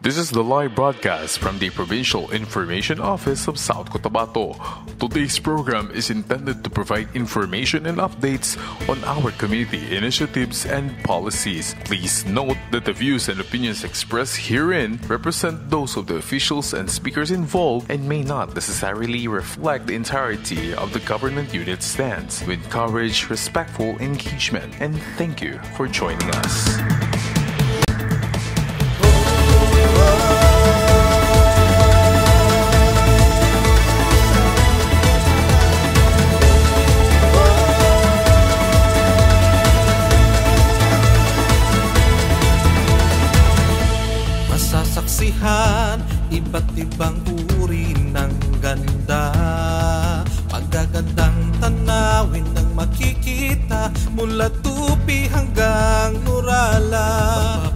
This is the live broadcast from the Provincial Information Office of South Cotabato. Today's program is intended to provide information and updates on our community initiatives and policies. Please note that the views and opinions expressed herein represent those of the officials and speakers involved and may not necessarily reflect the entirety of the government unit's stance. We encourage respectful engagement and thank you for joining us. Masasaksihan iba't ibang uri ng ganda, magagandang tanawin ng makikita mula Tupi hanggang Nurala.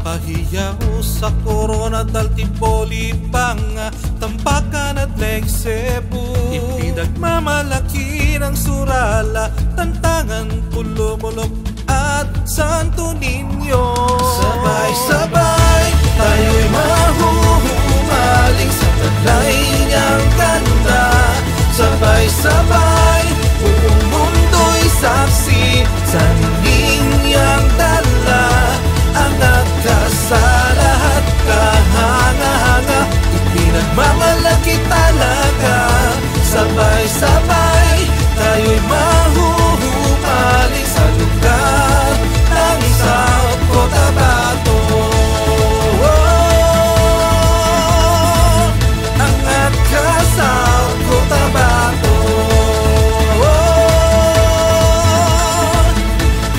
Papahiyaw sa Corona, Daltipoli, Panga, Tampakan at Lake Cebu. Ipinagmamalaki ng Surala, Tantangan, Pulumulok at Santo Niño. Sabay-sabay tayo'y mahuhumaling sa taglay niyang ganda. Sabay-sabay buong mundo'y saksi sa niyang dala. Angat ka sa lahat, kahanga-hanga, ipinagmamalaki talaga. Sabay-sabay tayo'y mahuhumaling sa lugar ng South Cotabato. Angat ka South Cotabato.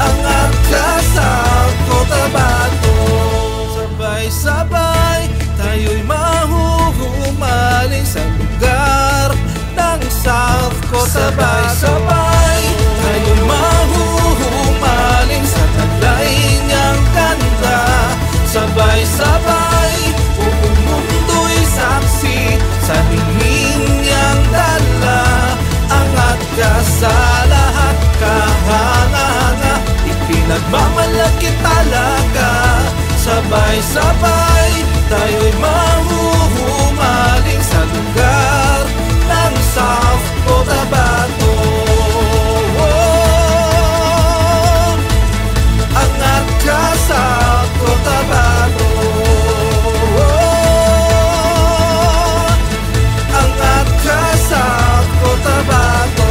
Angat ka South Cotabato. Sabay-sabay tayo'y mahuhumaling sa lugar ng South Cotabato. Sabay-sabay tayo'y mahuhumaling sa taglay niyang ganda. Sabay-sabay buong mundo'y saksi sa hinging niyang dala. Angat ka sa lahat, kahanga-hanga, ipinagmamalaki talaga. Sabay-sabay tayo'y mahuhumaling sa lugar ng South Cotabato. Angat ka South Cotabato. Angat ka South Cotabato.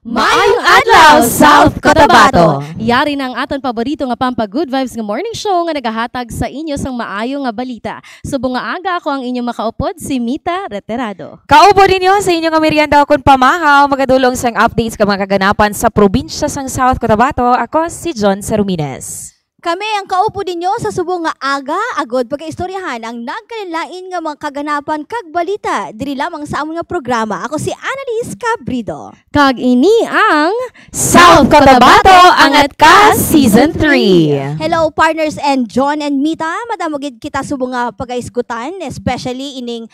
Maayong adlaw, South Cotabato! Yari ng aton paborito nga Pampa Good Vibes nga morning show nga nagahatag sa inyo sang maayo nga balita. Subong nga aga ako ang inyong makaupod, si Mita Reterado. Kaupo ninyo sa inyong merienda akong pamahaw, magadulong sang updates ka mga kaganapan sa probinsya sang South Cotabato. Ako si John Sarumines. Kami ang kaupo dinyo sa subong nga aga, agod pagkaistoryahan ang nagkalilain nga mga kaganapan kag balita diri lamang sa among nga programa. Ako si Annalise Cabrido. Kag ini ang South Cotabato Angat Ka Season 3. Hello partners and John and Mita. Madamogid kita subong nga pagaisgutan, especially ining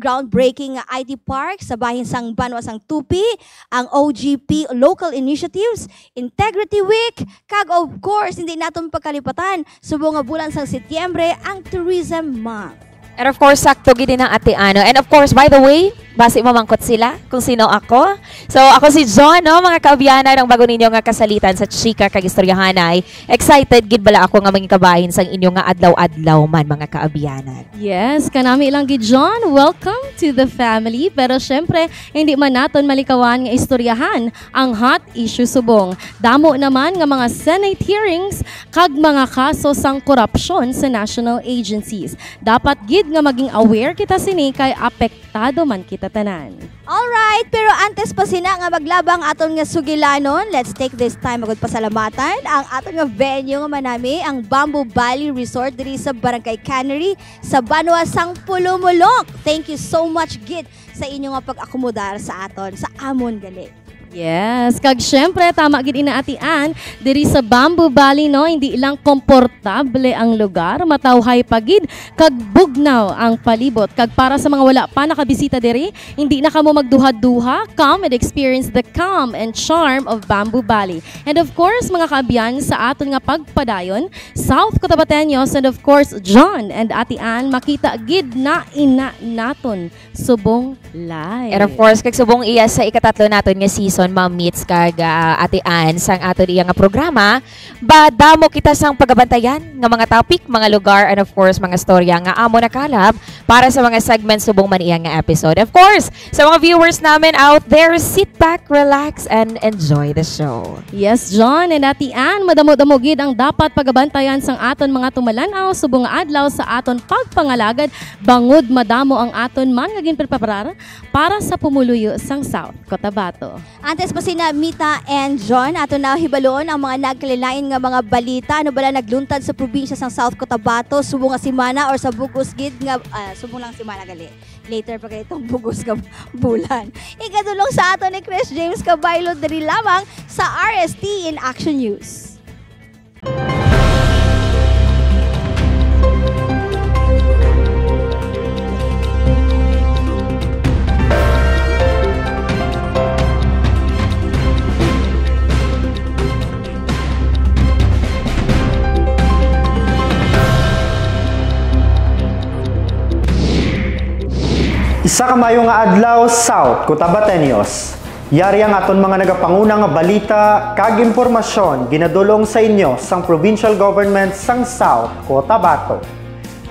groundbreaking IT park sa bahin sang Banwa sang Tupi, ang OGP Local Initiatives, Integrity Week, kag of course, hindi natin pagkalipatan, subong nga bulan sa Setyembre, ang Tourism Month. And of course, sakto gid ng Ate Ano. And of course, by the way, basi mamangkot sila kung sino ako. So, ako si John, no? Mga kaabiyanan ng bago ninyo nga kasalitan sa chika kag istoryahanay. Excited gid bala ako nga mangikabahin sang inyo nga adlaw-adlaw man, mga kaabiyanan. Yes, kanami ilang gid John. Welcome to the family. Pero syempre, hindi man naton malikawan nga istoryahan ang hot issue subong. Damo naman nga mga Senate hearings kag mga kaso sang korupsyon sa national agencies. Dapat gid nga maging aware kita sini kay apektado man kita tanan. Alright, pero antes pa sina nga maglabang aton nga sugilanon, let's take this time magud pasalamatan ang aton nga venue nga manami, ang Bamboo Valley Resort diri sa Barangay Cannery sa Banwa sang Pulumulok. Thank you so much gid sa inyo nga pag-akomodar sa aton sa amon gali. Yes, kag syempre tama gid inaatian diri sa Bamboo Valley no, hindi lang komportable ang lugar, matawhay pagid kag bugnaw ang palibot. Kag para sa mga wala pa nakabisita diri, hindi na kamo magduha-duha, come and experience the calm and charm of Bamboo Valley. And of course, mga kaabyan sa aton nga pagpadayon, South Cotabateños and of course John and Ate Ann makita gid na ina naton subong live. And of course, kag subong iya sa ikatatlo naton nga season ma-meets kag Ate Ann sang aton iya nga programa, badamo kita sang pagabantayan nga mga topic, mga lugar, and of course mga storya nga amo nakalab para sa mga segments subong man iya nga episode. Of course, sa mga viewers namin out there, sit back, relax, and enjoy the show. Yes, John and Ate Ann, madamo-damo gid ang dapat pagabantayan sang aton mga tumalanaw subong nga adlaw sa aton pagpangalagad, bangod madamo ang aton man nga ginpreparar para sa pumuluyo sang South Cotabato. Antes pa sina Mita and John, ato na hibaloon ang mga nagkalilain nga mga balita. Ano bala nagluntad sa probinsya sang South Cotabato, subong nga simana or sa bugos gid nga subong lang simana gali. Later pa kay itong bugos nga bulan. Ikadulong sa ato ni Chris James Cabaylo diri lamang sa RST in Action News. Isa ka mayo nga adlaw South Cotabateños. Yari ang aton mga nagapanguna nga balita kag impormasyon ginadulong sa inyo sang provincial government sang South Cotabato.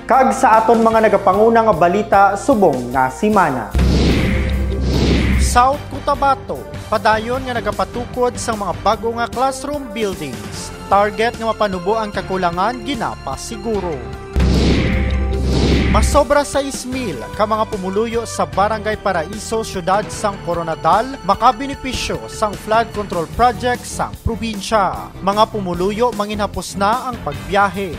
Kag sa aton mga nagapanguna nga balita subong nga simana. South Cotabato, padayon nga nagapatukod sang mga bago nga classroom buildings. Target nga mapanubo ang kakulangan ginapa siguro. Masobra sa 6,000 ka mga pumuluyo sa Barangay Paraiso, Syudad sang Coronadal, makabenepisyo sang flood control project sang probinsya. Mga pumuluyo manginhapos na ang pagbiyahe.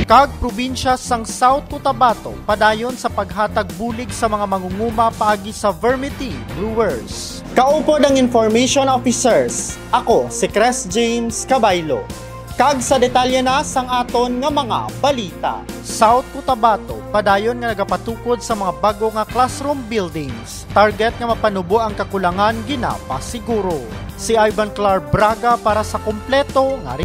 Kag probinsya sang South Cotabato, padayon sa paghatag bulig sa mga mangunguma paagi sa Vermity Brewers. Kaupod ang information officers. Ako si Chris James Cabaylo. Kag sa detalye na sang aton nga mga balita. South Cotabato, padayon nga nagapatukod sa mga bago nga classroom buildings. Target nga mapanubo ang kakulangan ginapa siguro. Si Ivan Clar Braga para sa kompleto nga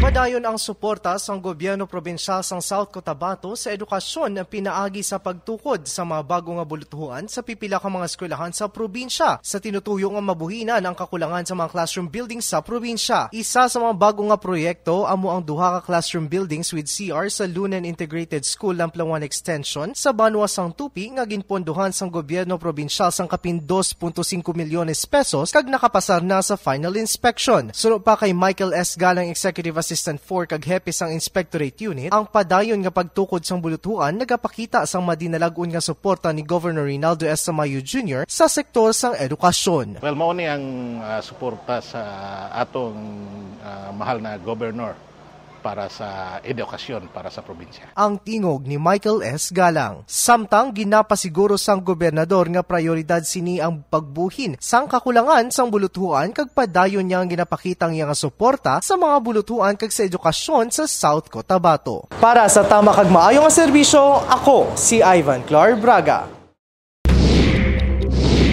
Padayon ang suporta sang gobyerno probinsyal sang South Cotabato sa edukasyon na pinaagi sa pagtukod sa mga bago nga bultuhan sa pipila ka mga eskwelahan sa probinsya sa tinutuyo nga mabuhinan ang kakulangan sa mga classroom buildings sa probinsya. Isa sa mga bago nga proyekto amo ang duha ka classroom buildings with CR sa Lunan Integrated School Lamplawan Extension sa Banwa sang Tupi nga ginpondohan sang gobyerno probinsyal sang kapin 2.5 milyones pesos kag nakapasar na sa final inspection. Sunod pa kay Michael S. Galang, Executive Assistant 4 kag hepe sang Inspectorate Unit, ang padayon nga pagtukod sang bulutuan nagapakita sang madinalagon nga suporta ni Governor Rinaldo S. Tamayo Jr. sa sektor sang edukasyon. Well, mao ni ang suporta sa atong mahal na governor para sa edukasyon para sa probinsya. Ang tingog ni Michael S. Galang. Samtang ginapasiguro sang gobernador nga prioridad sini ang pagbuhin sang kakulangan sang bulutuan kag padayon niya ang ginapakitang iya nga suporta sa mga bulutuan kag sa edukasyon sa South Cotabato. Para sa tama kag maayo nga serbisyo, ako si Ivan Clar Braga.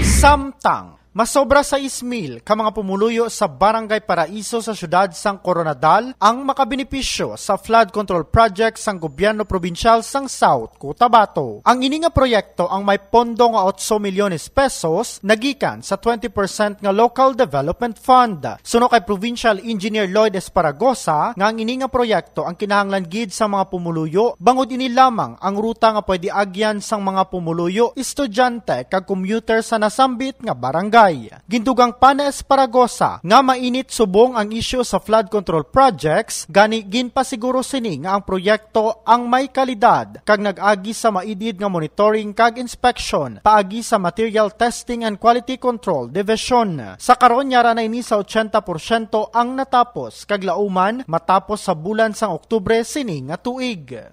Samtang masobra sa 6,000 ka mga pumuluyo sa Barangay Paraiso sa Syudad sang Coronadal ang makabenepisyo sa flood control project sang gobyerno probinsyal sang South Cotabato. Ang ini nga proyekto ang may pondo nga 8 milyones pesos nagikan sa 20% nga Local Development Fund. Suno kay Provincial Engineer Lloyd Esparagosa nga ang ini nga proyekto ang kinahanglan gid sa mga pumuluyo bangod ini lamang ang ruta nga pwede agyan sang mga pumuluyo, estudyante kag commuter sa nasambit nga barangay. Gindugang pa na Esparagosa nga mainit subong ang isyu sa flood control projects, gani ginpasiguro sini nga ang proyekto ang may kalidad kag nag-agi sa maidid nga monitoring kag inspection paagi sa material testing and quality control division. Sa karon yara na ini sa 80% ang natapos kag lauman matapos sa bulan sang Oktubre sini nga tuig.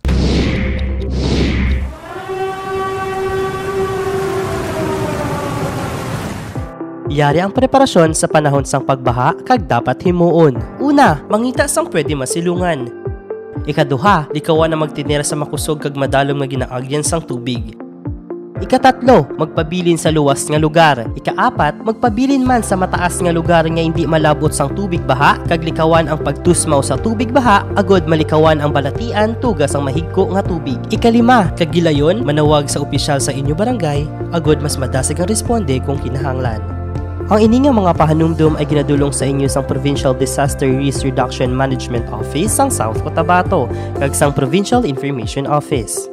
Yari ang preparasyon sa panahon sang pagbaha kag dapat himuon. Una, mangita sang pwede masilungan. Ikaduha, likawan na magtinira sa makusog kag madalom nga ginaagyan sang tubig. Ikatatlo, magpabilin sa luwas nga lugar. Ikaapat, magpabilin man sa mataas nga lugar nga hindi malabot sang tubig baha kag likawan ang pagtusmaw sa tubig baha agod malikawan ang balatian tugas ang mahigko nga tubig. Ikalima, kag gilayon manawag sa opisyal sa inyo barangay agod mas madasig ang responde kung kinahanglan. Ang ini nga mga pahanumdum ay ginadulong sa inyo sang Provincial Disaster Risk Reduction Management Office sang South Cotabato kag sang Provincial Information Office.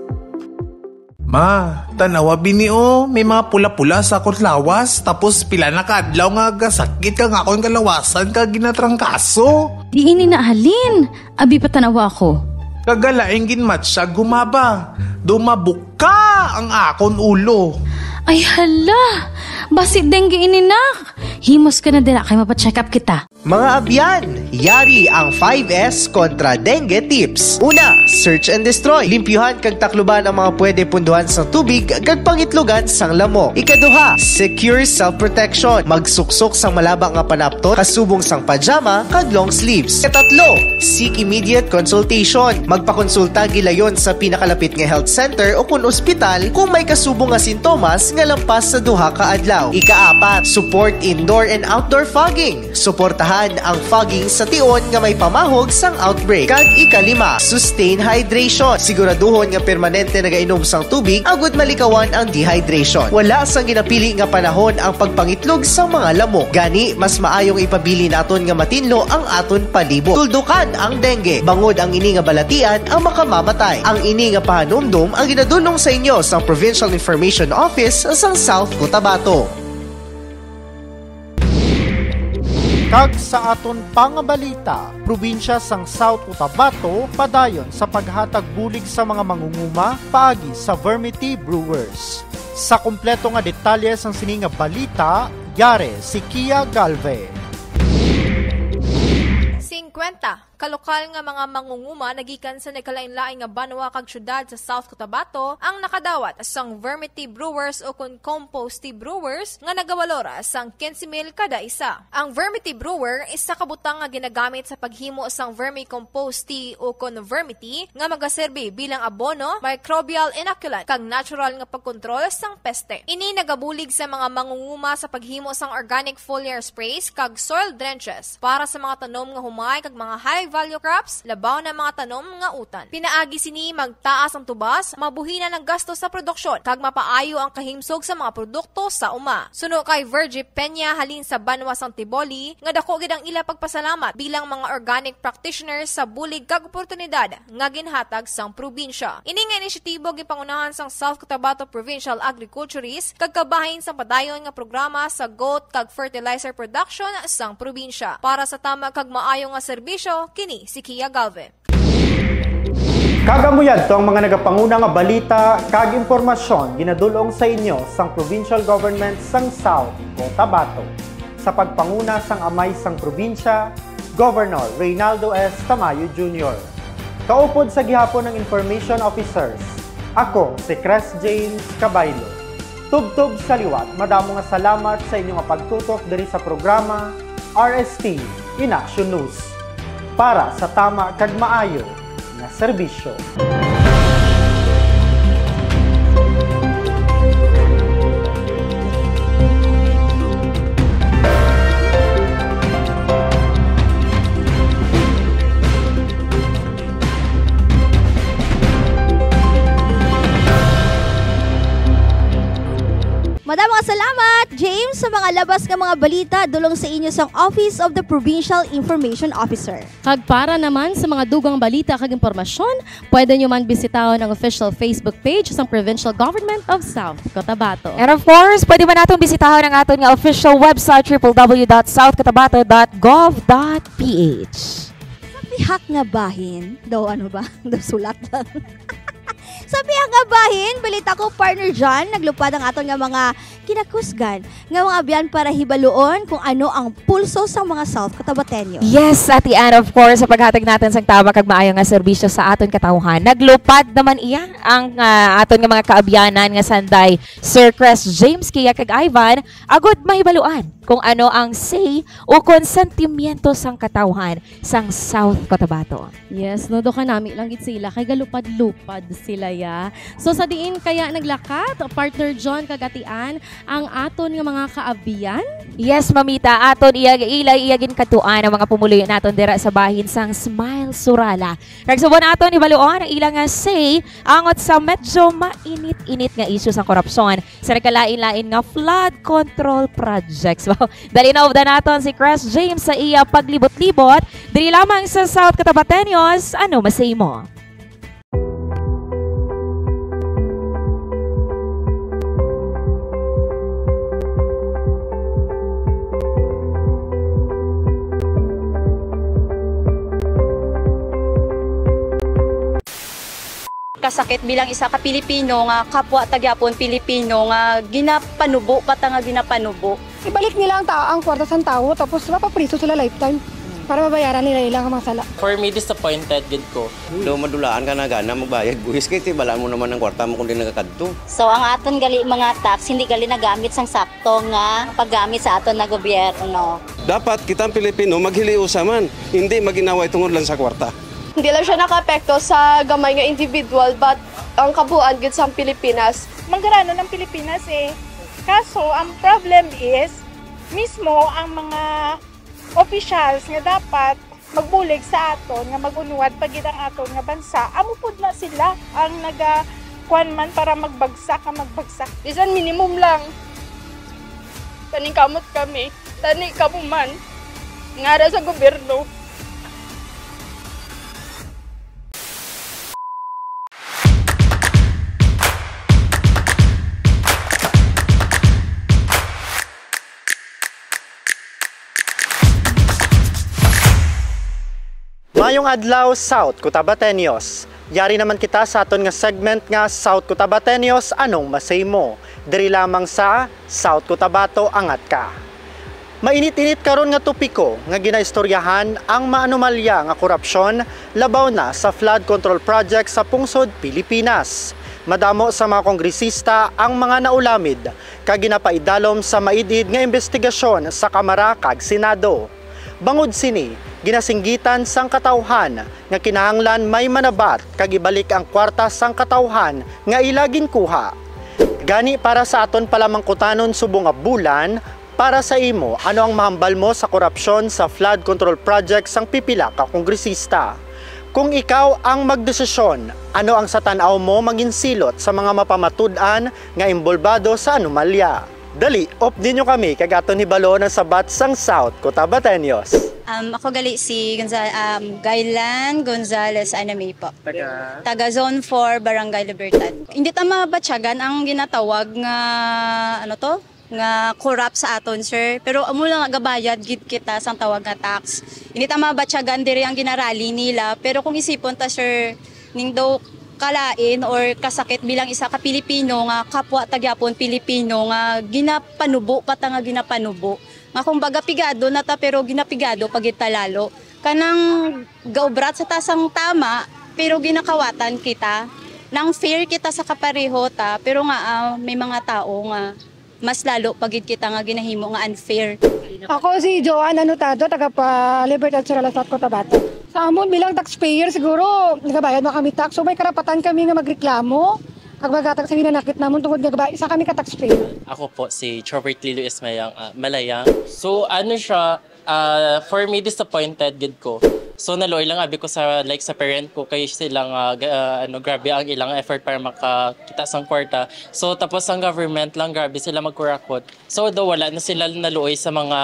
Ma, tanawa bini may mga pula-pula sa akong lawas, tapos pila na kaadlaw nga gasakit ka nga akong kalawasan ka ginatrangkaso. Di ini na halin, abi pa tanawa ako. Kagalaing ginmatsa gumaba, dumabuka ang akong ulo. Ay hala, basit dengue ini nak. Himos ka na dira kay mapacheck up kita. Mga abyan, yari ang 5S kontra dengue tips. Una, search and destroy. Limpyuhan kag takluban ang mga pwede punduhan sa tubig kag pangitlugan sang lamok. Ikaduha, secure self-protection. Magsuksok sang malaba nga panaptot, kasubong sang pajama kag long sleeves. Katatlo, seek immediate consultation. Magpakonsulta gilayon sa pinakalapit nga health center o kun ospital kung may kasubong nga sintomas nga lampas sa duha ka adlaw. Ikaapat, support indoor and outdoor fogging. Suportahan ang fogging sa tion nga may pamahog sang outbreak. Kag ikalima, sustain hydration. Siguraduhon nga permanente nagainom sang tubig agud malikawan ang dehydration. Wala sang ginapili nga panahon ang pagpangitlog sa mga lamok. Gani, mas maayong ipabili naton nga matinlo ang aton palibot. Tuldukan ang dengue. Bangod ang ini nga balatian ang makamamatay. Ang ini nga pahanumdum ang ginadulong sa inyo sa Provincial Information Office sa South Cotabato. Kag sa aton pangabalita, probinsya sang South Cotabato padayon sa paghatag bulig sa mga mangunguma paagi sa Vermity Brewers. Sa kumpleto nga detalye sang sininga balita, yare si Kia Galve. 50 kalokal nga mga mangunguma nagikan sa nagkalain-laing nga banwa kag syudad sa South Cotabato ang nakadawat sang Vermity Brewers o kun Compost Tea Brewers nga nagawalora sang 15,000 kada isa. Ang Vermity Brewer isa ka butang nga ginagamit sa paghimo sang vermicompost tea o kun Vermity nga magaserbi bilang abono, microbial inoculant kag natural nga pagkontrol sang peste. Ini nagabulig sa mga mangunguma sa paghimo sang organic foliar sprays kag soil drenches para sa mga tanom nga humay kag mga high value crops, labaw na mga tanom nga utan. Pinaagi sini magtaas ang tubas, mabuhina ng gasto sa produksyon, kag mapaayo ang kahimsog sa mga produkto sa uma. Suno kay Virgie Peña halin sa Banwa sang Tiboli, nga dako gid ang ila pagpasalamat bilang mga organic practitioners sa bulig kag oportunidad nga ginhatag sang probinsya. Ini nga inisyatibo gipangunahan sang South Cotabato Provincial Agriculturist kag kabahin sa padayon nga programa sa goat kag fertilizer production sang probinsya. Para sa tama kag maayo nga serbisyo, kini si Kia Galve. Kagamuyad to ang mga nagapanguna nga balita kag impormasyon ginadulong sa inyo sang Provincial Government sang South Cotabato. Sa pagpanguna sang amay sang probinsya, Governor Reynaldo S. Tamayo Jr. Kaupod sa gihapon ng Information Officers, ako si Cres James Cabaylo. Tubtob sa liwat, madamo nga salamat sa inyong pagtutok diri sa programa RST in Action News. Para sa tama kag maayo na serbisyo. Madamang salamat, James, sa mga labas nga mga balita dulong sa inyo sa Office of the Provincial Information Officer. Kag para naman sa mga dugang balita kag impormasyon, pwede nyo man bisitahon ang official Facebook page ng Provincial Government of South Cotabato. And of course, pwede man natong bisitahon ang aton nga official website www.southcotabato.gov.ph. Sa pihak nga bahin, daw ano ba? Daw sulat lang. Sa biyang abahin, balita ko partner John, naglupad ang aton nga mga kinakusgan nga mga biyan para hibaluon kung ano ang pulso sa mga South Cotabateño. Yes, Ate Ann, of course, sa paghatag natin sang tama kag maayo nga serbisyo sa aton katawhan. Naglupad naman iya ang aton nga mga kaabyanan nga sanday Sir Crest James Kia kag Ivan agud mahibaluan kung ano ang say o konsentimiento sang katawhan sang South Cotabato. Yes, no, do ka nami lang gid sila kay galupad-lupad sila ya. So sa diin kaya naglakat partner John kagatian ang aton nga mga kaabiyan? Yes, mamita, aton ilay iyagin katuan ang mga pumuloy naton dira sa bahin sang Smile Surala. Nagsubon aton ibaluon ang ilang nga say angot sa medyo mainit-init nga isyu sa korupsyon sa nagkalain-lain nga flood control projects. Wow. Dali na ubda naton si Crest James sa iya paglibot-libot diri lamang sa South Cotabateños. Ano masay mo? Kasakit bilang isa ka Pilipino nga kapwa tagyapon Pilipino nga ginapanubo pata nga ginapanubo. Ibalik nila ang kwarta sa tao tapos mapapriso sila lifetime para mabayaran nila ilang mga sala. For me, disappointed gid ko. Do madulaan ka na gana magbayad buhis kay tibalaan mo naman ang kwarta mo kun di nagakadto. So ang aton gali mga tax hindi gali nagamit sang sakto nga paggamit sa aton na gobyerno. Dapat kitang Pilipino maghiliusa man, hindi maginaway tungod lang sa kwarta. Hindi lang siya naka-apekto sa gamay nga individual but ang kabuuan gid sa Pilipinas. Manggarano ng Pilipinas eh. Kaso ang problem is mismo ang mga officials nga dapat magbulig sa aton nga magunwad pagid ang aton nga bansa. Amo pud na sila ang nagakuan man para magbagsak. Bisan minimum lang. Tani kamot kami, tani kamo man ngara sa gobyerno. Mayong adlaw South Cotabateños. Yari naman kita sa aton nga segment nga South Cotabateños anong masay mo. Diri lamang sa South Cotabato angat ka. Mainit-init karon nga topiko nga ginaistoryahan ang maanomalya nga korupsyon labaw na sa flood control project sa pungsod Pilipinas. Madamo sa mga kongresista ang mga naulamid kag ginapaidalom sa maidid nga investigasyon sa Kamara kag Senado. Bangod sini, ginasinggitan sang katawhan nga kinahanglan may manabat kag ibalik ang kwarta sang katawhan nga ilagin kuha. Gani para sa aton palamangkutanon subong nga bulan, para sa imo ano ang mahambal mo sa korupsyon sa flood control project sang pipila ka kongresista. Kung ikaw ang magdesisyon, ano ang sa tan-aw mo maginsilot sa mga mapamatud-an nga imbolbado sa anomalya? Dali, op din nyo kami kagaton hibalo ng sabat sang South Cotabateños. Ako gali si Gailan Gonzales Anamay po. Taga Zone 4, Barangay Libertad. Hindi tama batsyagan ang ginatawag nga nga corrupt sa aton, sir. Pero amo lang gabayad gid kita sang tawag nga tax. Hindi tama batsyagan diri ang ginarali nila. Pero kung isipon ta, sir, ning daw kalain or kasakit bilang isa ka Pilipino nga kapwa tagyapon Pilipino nga ginapanubo pata nga ginapanubo. Nga kung baga pigado na ta pero ginapigado pagit lalo. Kanang gaubrat sa tasang tama pero ginakawatan kita. Nang fair kita sa kapareho ta pero nga may mga tao nga mas lalo pagit kita nga ginahimo nga unfair. Ako si Joanne Anotado, taga pa Libertad Surala, South Cotabato. Sa amon bilang taxpayer siguro nagabayad na kami tax. So may karapatan kami nga magreklamo. Kag magatag sa hinanakit namon tungod nga isa kami ka taxpayer. Ako po si Robert Lilo Ismayang Malayang. So ano siya, for me disappointed gid ko. So naloy lang abi ko sa sa parent ko kay silang grabe ang ilang effort para makakita sang kwarta. So tapos ang government lang grabe sila magkurakot. So daw wala na sila naluoy sa mga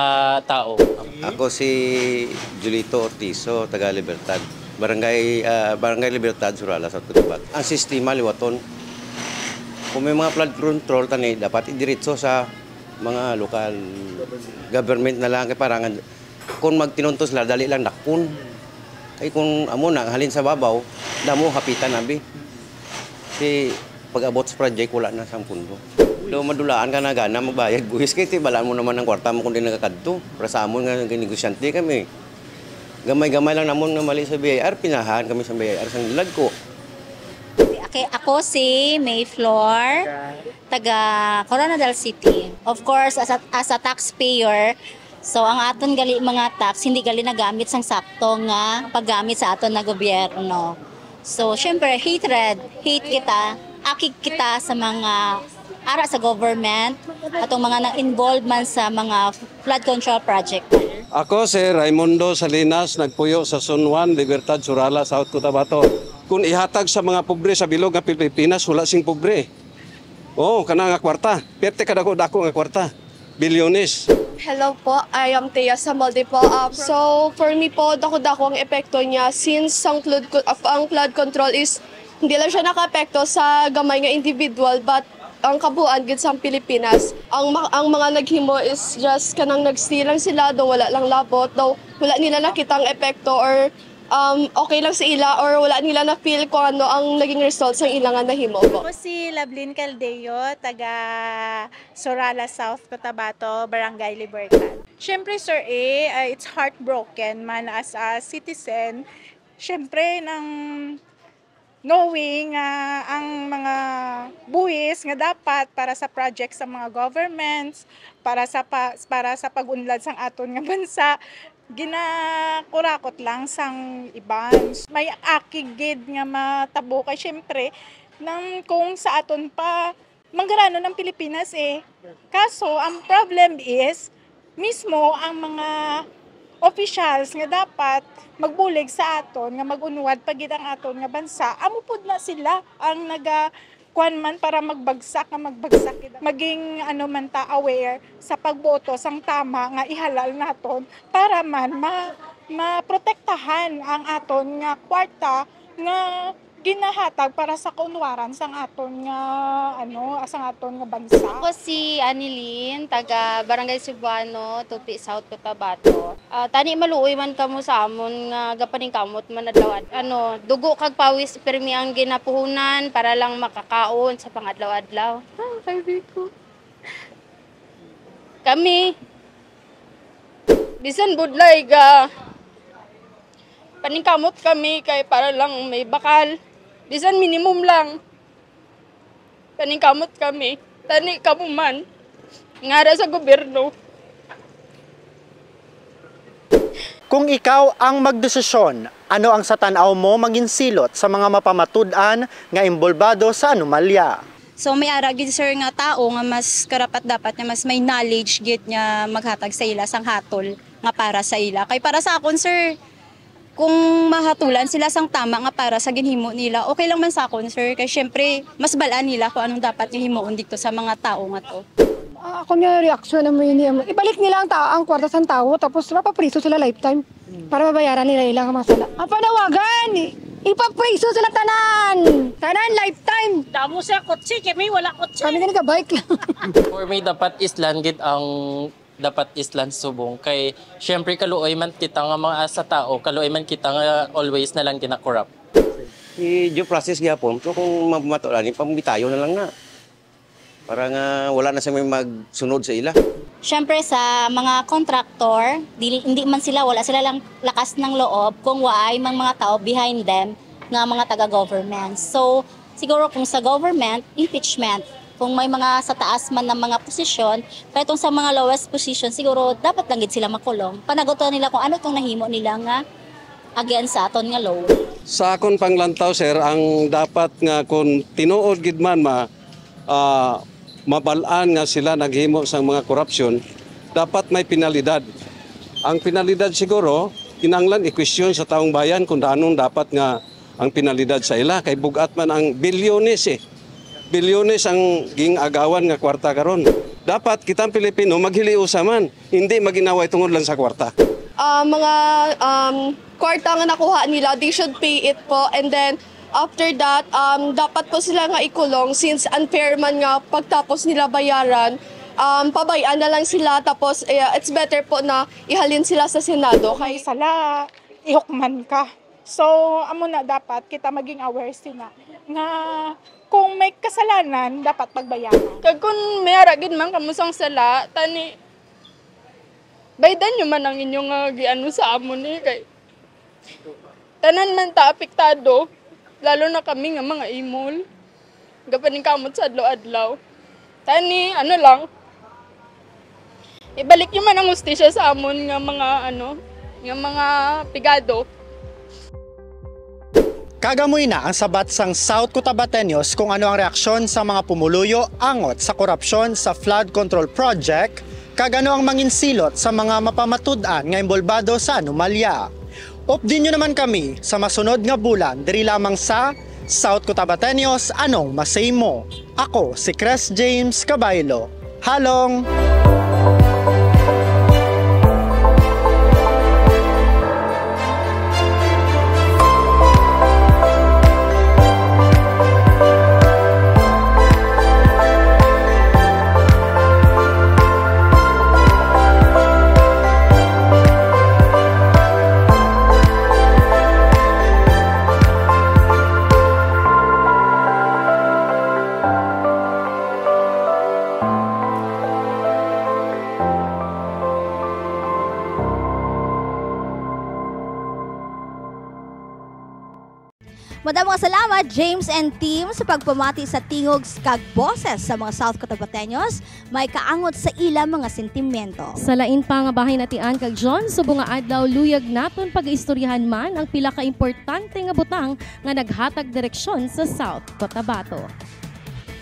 tao. Ako si Julito Ortizo, taga Libertad. Barangay Libertad, Surala, South Cotabato. Ang sistema liwaton. Kung may mga flood control tani dapat idiretso sa mga local government na lang kay parang kung magtinuntos la dali lang dakpon. Ay kung amo na halin sa babaw, damo hapitan abi. Kasi pag abot sa project, wala na sang pundo. Do madulaan ka na gana magbayad buhis kay tibalaan mo naman ang kwarta mo kundi nagakadto. Para sa amon nga negosyante kami. Gamay-gamay lang namon nga mali sa BIR, pinahan kami sa BIR sang ilag ko. Okay, ako si Mayfloor, taga Coronadal City. Of course, as a taxpayer, so ang aton gali mga tax hindi gali nagamit sang sakto nga paggamit sa aton na gobyerno. So syempre hate kita, akig kita sa mga ara sa government atong mga nang-involved man sa mga flood control project. Ako si Raimundo Salinas, nagpuyo sa Zone 1, Libertad, Surala, South Cotabato. Kung ihatag sa mga pobre sa bilog ng Pilipinas, wala sing pobre. Oo, kana nga kwarta. Perte ka dako nga kwarta. Bilyones. Hello po, I am Thea Samaldi po. So for me po, dako-dako ang epekto niya since ang flood control is hindi lang siya naka-epekto sa gamay nga individual but ang kabuuan gid sa Pilipinas. Ang mga naghimo is just kanang nagsilang sila daw wala lang labot daw wala nila nakitang epekto or okay lang sa ila or wala nila na feel kung ano ang naging result sa ilang nahimo po. Ako si Lablin Caldeo, taga Surala South Cotabato, Barangay Libertad. Siyempre sir it's heartbroken man as a citizen. Siyempre nang knowing ang mga buwis nga dapat para sa project sa mga governments, para sa pag-unlad sang aton nga bansa, ginakurakot lang sang iban. May akigid nga matabo kay syempre nang kung sa aton pa manggarano ng Pilipinas Kaso ang problem is mismo ang mga officials nga dapat magbulig sa aton nga magunwad pagid ang aton nga bansa amo pud na sila ang kuan man para magbagsak maging man ta aware sa pagboto sang tama nga ihalal naton para man maprotektahan ang aton nga kwarta nga ginahatag para sa kaunwaran sang aton nga sang aton nga bansa. Ako si Anilin, taga Barangay Cebuano, Tupi, South Cotabato. Tani maluoy man kamo sa amon nga gapaning kamot man adlaw. Dugo kag pawis permi ang ginapuhunan para lang makakaon sa pangadlaw-adlaw. Sabi ko. Kami bisan budlay ga paningkamot kami kay para lang may bakal. Bisan minimum lang. Paningkamot kami. Tani kamo man. Ngara sa gobyerno. Kung ikaw ang magdesisyon, ano ang sa tanaw mo maginsilot sa mga mapamatud-an nga imbolbado sa anomalya? So may ara gid sir nga tao nga mas karapat dapat nga mas may knowledge gid nga maghatag sa ila sang hatol nga para sa ila. Kay para sa akon sir, kung mahatulan sila sang tama nga para sa ginhimo nila, okay lang man sa akon sir. Kay syempre mas balaan nila kung anong dapat nga himuon dito sa mga tao nga to. Ako nga reaksyon na mo yun. Ibalik nila ang kwarta sa tao tapos mapapriso sila lifetime para mabayaran nila ilang masala. Ang panawagan, ipapriso sila tanan lifetime. Damo sa kotse, kami wala kotse. Kami nga bike lang. For me, dapat islan gid ang dapat islan subong kay syempre kaluoy man kita nga mga sa tao, kaluoy man kita nga always na lang gina-corrupt. Due process gyapon, so kung mamatulan ni pambitayo na lang na. Para nga wala na sa may magsunod sa ila. Siyempre sa mga kontraktor, hindi man sila, wala sila lang lakas ng loob kung waay mga tao behind them nga mga taga-government. So siguro kung sa government, impeachment. Kung may mga sa taas man ng mga posisyon, pero itong sa mga lowest position, siguro dapat lang gid sila makulong. Panagutan nila kung ano itong nahimo nila nga against sa aton nga law. Sa akon panglantaw sir, ang dapat nga kung tinuod gid man mabalaan nga sila naghimo sa mga korupsyon, dapat may penalidad. Ang penalidad siguro, kinanglan i-question sa taong bayan kung anong dapat nga ang penalidad sa ila. Kay bugat man ang bilyones Bilyones ang ging-agawan nga kwarta karon. Dapat kitang Pilipino maghiliusa man, hindi maginaway tungod lang sa kwarta. Mga kwarta nga nakuha nila, they should pay it po and then after that, dapat po sila nga ikulong since unfair man nga pagtapos nila bayaran. Pabayaan na lang sila tapos it's better po na ihalin sila sa Senado. Kay sala, ihukman ka. So, amo na dapat kita maging aware sila nga kung may kasalanan, dapat pagbayaran. Kag kung may aragid man kamusang sala, tani, baydan nyo man ang inyong giano sa amon kay tanan man ta apektado, lalo na kami nga mga imol. Gapaning kamot sa adlaw-adlaw. Tani, ano lang, ibalik nyo man ang hustisya sa amon nga mga nga mga pigado. Kagamoy na ang sabat sang South Cotabateños kung ano ang reaksyon sa mga pumuluyo angot sa korupsyon sa flood control project, kagano ang manginsilot sa mga mapamatud-an nga imbolbado sa anomalya. Updin nyo naman kami sa masunod nga bulan diri lamang sa South Cotabateños, anong masay mo? Ako si Chris James Cabaylo. Halong! Madamong salamat James and team sa pagpamati sa tingog kag boses sa mga South Cotabateños, may kaangot sa ilang mga sentimento. Sa lain pa nga bahay natian kag John, subong nga adlaw luyag naton pag-istoryahan man ang pila ka importante nga butang nga naghatag direksyon sa South Cotabato.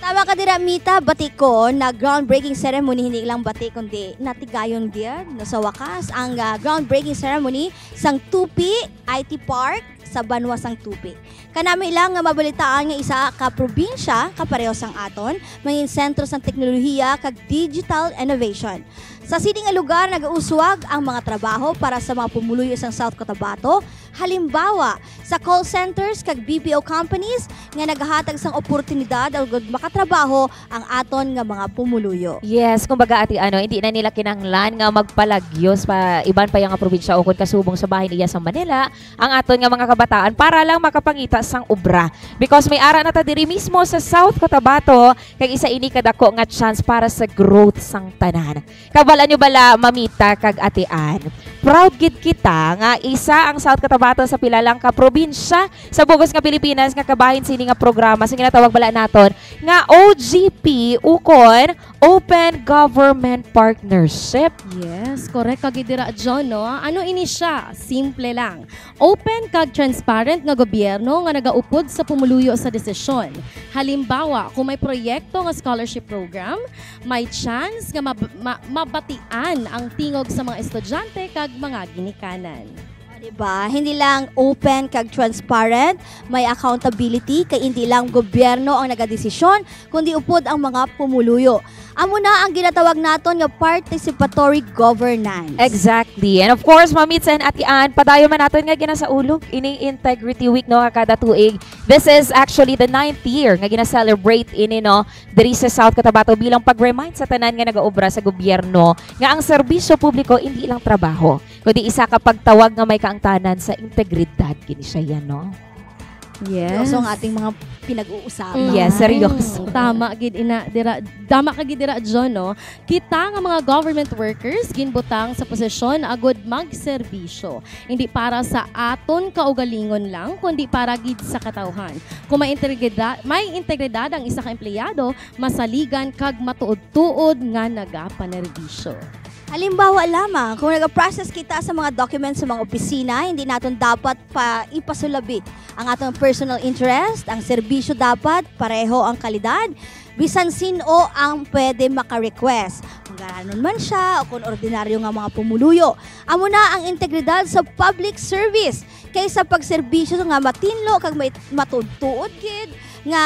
Tama ka dira Mita, bati ko na groundbreaking ceremony hindi lang bati kundi natigayon dir no sa wakas ang groundbreaking ceremony sang Tupi IT Park sa Banwa sang Tupi. Kanami lang nga mabalitaan nga isa ka probinsya kapareho sang aton, mangin sentro sang teknolohiya kag digital innovation. Sa sini nga lugar nagauswag ang mga trabaho para sa mga pumuluyo sang South Cotabato, halimbawa sa call centers kag BPO companies nga nagahatag sang oportunidad ug makatrabaho ang aton nga mga pumuluyo. Yes, kumbaga ati hindi na nila kinanglan nga magpalagyos pa iban pa yung nga probinsya o kung kasubong sa bahay niya sa Manila ang aton nga mga kabataan para lang makapangita sang obra. Because may ara na ta diri mismo sa South Cotabato kag isa ini kadako nga chance para sa growth sang tanan. Kabala nyo bala mamita kag atian. Proud gid kita nga isa ang South Cotabato sa pila lang ka probinsya sa bugos nga Pilipinas nga kabahin sini nga programa sa ginatawag bala naton nga OGP ukon Open Government Partnership. Yes, correct kag dira John no. Ano ini siya? Simple lang. Open kag transparent nga gobyerno nga nagaupod sa pumuluyo sa desisyon. Halimbawa, kung may proyekto nga scholarship program, may chance nga mabatian ang tingog sa mga estudyante kag mga ginikanan. Diba? Hindi lang open kag transparent, may accountability kay hindi lang gobyerno ang nagadesisyon, kundi upod ang mga pumuluyo. Amo na ang ginatawag naton nga participatory governance. Exactly. And of course, Mamits and Atian, padayo man naton nga ginasaulog ining Integrity Week no kada tuig. This is actually the 9th year nga gina-celebrate ini no diri sa South Cotabato bilang pag-remind sa tanan nga nagaobra sa gobyerno nga ang serbisyo publiko hindi lang trabaho, kundi isa ka pagtawag nga may kaangtanan sa integridad kini siya yan no. Yes. So ang ating mga pinag-uusapan. Yes, seryoso. Tama gid ina dira. Tama ka gid dira John no. Kita nga mga government workers ginbutang sa posisyon agud magserbisyo. Hindi para sa aton kaugalingon lang kundi para gid sa katawhan. Kung may integridad ang isa ka empleyado, masaligan kag matuod-tuod nga nagapanerbisyo. Halimbawa lamang, kung nag-process kita sa mga documents sa mga opisina, hindi natin dapat pa ipasulabi ang atong personal interest, ang serbisyo dapat pareho ang kalidad, bisan sino ang pwede maka-request. Kung gano'n man siya o kung ordinaryo nga mga pumuluyo. Amo na ang integridad sa public service kaysa pagserbisyo nga matinlo kag matudtuod gid nga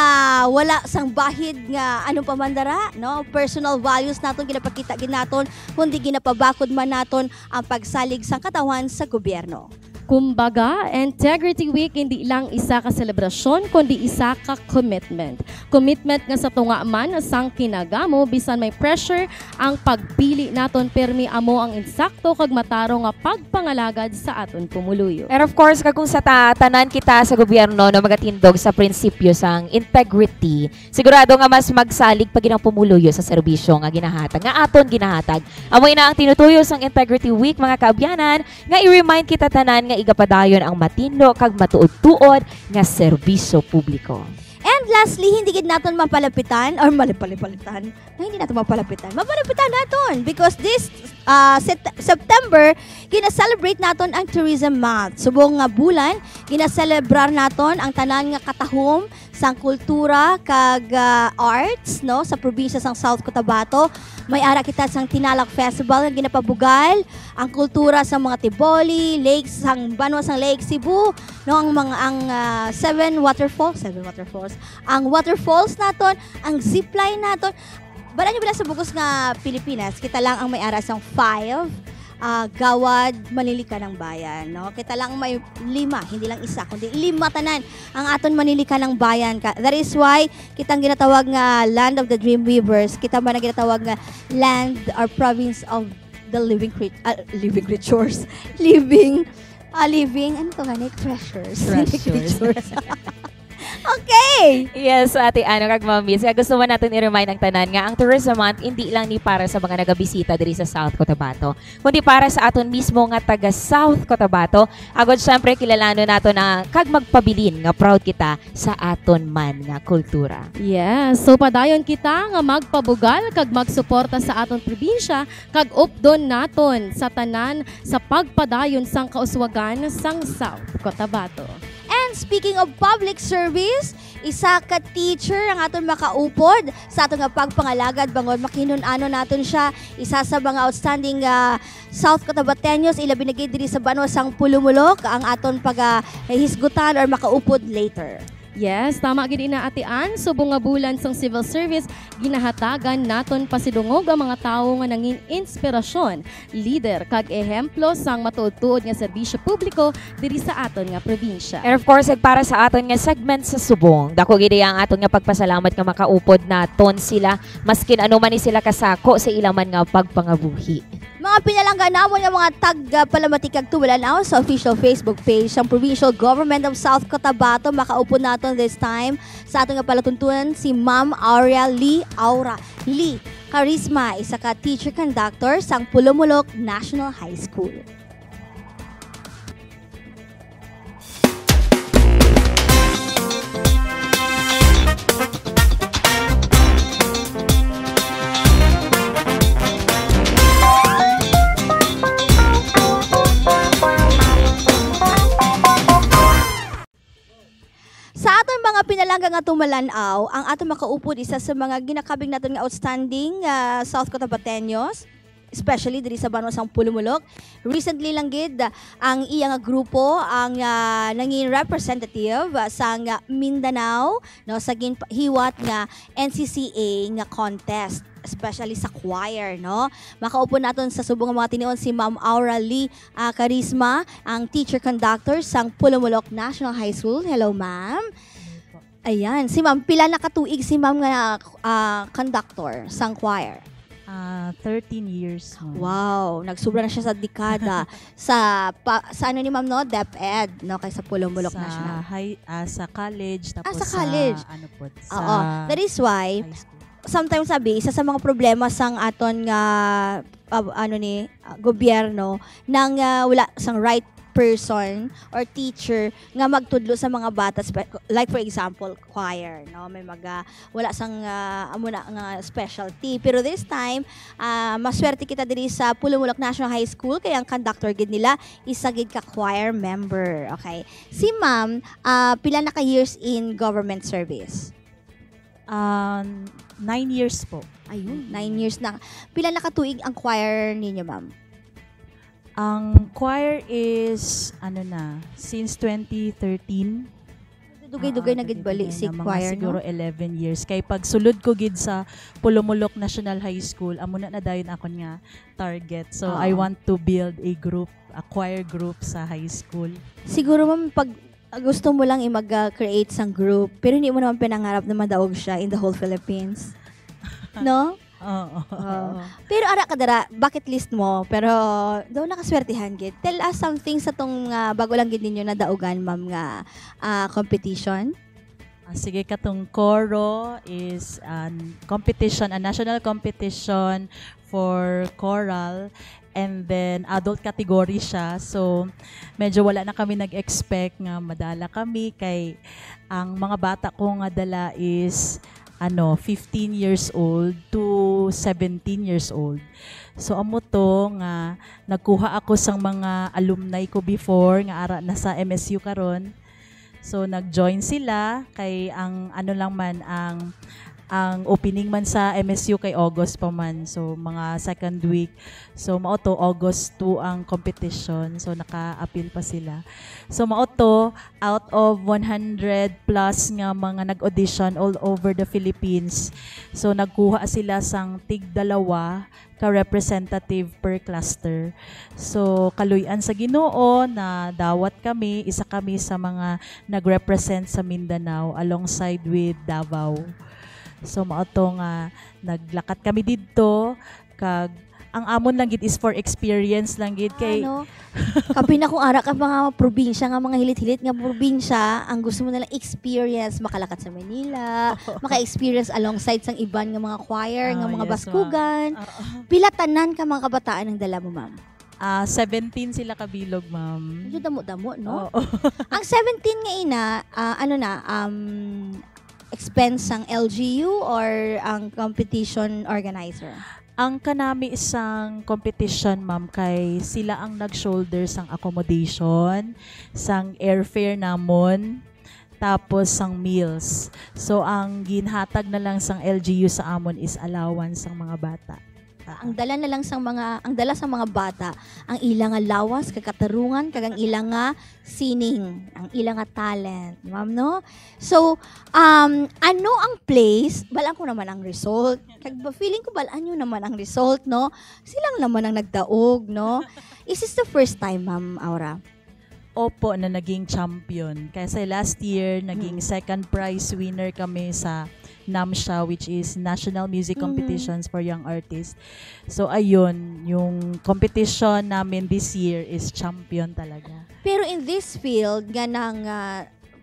wala sang bahid nga anong pamandara no, personal values naton ginapakita gid naton kundi ginapabakod man naton ang pagsalig sang katawan sa gobyerno. Kumbaga, Integrity Week hindi lang isa ka selebrasyon kundi isa ka commitment. Commitment nga sa tunga man sang kinagamo bisan may pressure ang pagpili naton permi amo ang insakto kag mataro nga pagpangalagad sa aton pumuluyo. And of course, kung sa tanan kita sa gobyerno na magatindog sa prinsipyo sang integrity, sigurado nga mas magsalig pag ginang pumuluyo sa serbisyo nga ginahatag, nga aton ginahatag. Amoy na ang tinutuyo sang Integrity Week, mga kaabyanan, nga i-remind kita tanan nga igapadayon ang matinlo kag matuod-tuod nga serbisyo publiko. And lastly, hindi gid naton mapalapitan or malipalitan. Hindi natin mapalapitan. Mapalapitan naton because this September gina-celebrate naton ang Tourism Month. Subong nga bulan, gina-celebrar naton ang tanan nga katahom sang kultura kag arts no sa probinsya sang South Cotabato. May ara kita sang Tinalak Festival nga ginapabugal ang kultura sa mga Tiboli, lakes sang Banwa sang Lake Cebu, no ang mga seven waterfalls, ang waterfalls naton, ang zipline naton. Bala nyo bila sa bugos nga Pilipinas, kita lang ang may ara sang 5 gawad manilika ng bayan, no? Kita lang may 5, hindi lang isa, kundi 5 tanan ang aton manilika ng bayan. That is why kitang ginatawag nga Land of the Dream Weavers, kita man ang ginatawag nga Land or Province of the Living Creatures, living ano to nga, treasures. Okay! Yes, Ate Ano, kag Mamis. Gusto mo natin i-remind ang tanan nga ang Tourism Month hindi lang ni para sa mga nagabisita diri sa South Cotabato, kundi para sa aton mismo nga taga South Cotabato. Agod syempre kilalano nato na kag magpabilin nga proud kita sa aton man nga kultura. Yes, so padayon kita nga magpabugal kag magsuporta sa aton probinsya kag updon naton sa tanan sa pagpadayon sang kauswagan sang South Cotabato. And speaking of public service, isa ka teacher ang aton makaupod sa aton nga pagpangalagad bangod makinun-ano naton siya. Isa sa mga outstanding South Cotabateños ilabi na diri sa Banwa sang Pulumulok ang aton paghisgutan or makaupod later. Yes, tama gid ina Ate Ann. Subong nga bulan sang civil service, ginahatagan naton pasidungog ang mga tawo nga nangin inspirasyon, leader kag ehemplo sang matuod-tuod nga serbisyo publiko diri sa aton nga probinsya. And of course, para sa aton nga segment sa Subong, dako gid ang aton nga pagpasalamat nga makaupod naton sila maskin ano man ni sila kasako sa ilang man nga pagpangabuhi. Mga pinalangganamon nga mga tag-palamatikag tuwalanaw sa official Facebook page ng Provincial Government of South Cotabato. Makaupo natin this time sa ating palatuntunan si Ma'am Aura Lee Charisma, isa ka teacher conductor sa Pulumulok National High School. Sa aton mga pinalangga nga tumalanaw, ang aton makaupod isa sa mga ginakabing naton nga outstanding South Cotabateños, especially diri sa Banwa sang Pulumulok. Recently lang gid ang iya nga grupo ang nanging representative sa Mindanao no sa hiwat nga NCCA nga contest, especially sa choir, no? Makaupo naton sa subong mga tinion si Ma'am Aura Lee Charisma, ang teacher conductor sang Pulumulok National High School. Hello, ma'am. Ayan, si ma'am, pila na katuig si ma'am nga conductor sang choir? 13 years. Wow, nagsubra na siya sa dekada. sa ano ni ma'am, no? DepEd, no? Kay sa Pulumulok National. Sa college, tapos sa college. Ano po, Oo, that is why, sometimes sabi, isa sa mga problema sang aton nga gobyerno nang wala sang right person or teacher nga magtudlo sa mga bata, like for example choir, no, may wala sang amo na nga specialty, pero this time maswerte kita diri sa Pulumulok National High School kay ang conductor gid nila isa gid ka choir member. Okay, si ma'am pila na ka years in government service? 9 years po. Ayun, 9 years na. Pila na katuig ang choir ninyo, ma'am? Ang choir is, since 2013. Dugay-dugay na gid bali si mga choir, siguro no? 11 years. Kay pag sulod ko gid sa Pulumulok National High School, amo na dayon ako nga target. So I want to build a choir group sa high school. Siguro ma'am, pag gusto mo lang mag-create sang group, pero hindi mo naman pinangarap na madaog siya in the whole Philippines. No? Oo. Pero ara kadara, bucket list mo, pero daw nakaswertihan gid. Tell us something sa tong bago lang gid ninyo na daugan ma'am nga competition. Sige, katong Coro is competition, a national competition for choral, and then adult category siya. So medyo wala na kami nag-expect nga madala kami kay ang mga bata ko nga dala is 15 years old to 17 years old. So amo to nga nagkuha ako sang mga alumni ko before nga ara na sa MSU karon. So nag-join sila kay ang ang opening man sa MSU kay August pa man. So mga second week. So mao to August 2 ang competition. So naka-appeal pa sila. So mao to out of 100 plus nga mga nag-audition all over the Philippines. So nagkuha sila sang tig-2 ka representative per cluster. So kaluy-an sa Ginoo na dawat kami, isa kami sa mga nag-represent sa Mindanao alongside with Davao. So mao to nga naglakat kami didto kag ang amon lang gid is for experience lang gid kay Kapi na kung ara ka mga probinsya nga mga hilit-hilit nga probinsya, ang gusto mo na lang experience makalakat sa Manila, maka-experience alongside sang iban nga mga choir, nga mga baskugan. Pila tanan ka mga kabataan ang dala mo, ma'am? 17 sila kabilog, ma'am. Medyo damo-damo, no? Ang 17 nga ina, expense ang LGU or ang competition organizer? Ang kanami isang competition, ma'am, kay sila ang nag-shoulder sang accommodation, sang airfare namon, tapos sang meals. So ang ginhatag na lang sang LGU sa amon is allowance sang mga bata. Ang dala na lang ang dala sa mga bata ang ilang nga lawas, kakatarungan, kagang ilang nga sining, ang ilang nga talent, ma'am, no? So, ano ang place? Balaan ko naman ang result. Feeling ko balaan nyo naman ang result, no? Silang naman ang nagdaog, no? Is this the first time, Ma'am Aura? Opo, na naging champion. Kasi last year, naging second prize winner kami sa NAMSHA, which is National Music Competitions for Young Artists. So ayun, yung competition namin this year is champion talaga. Pero in this field, ganang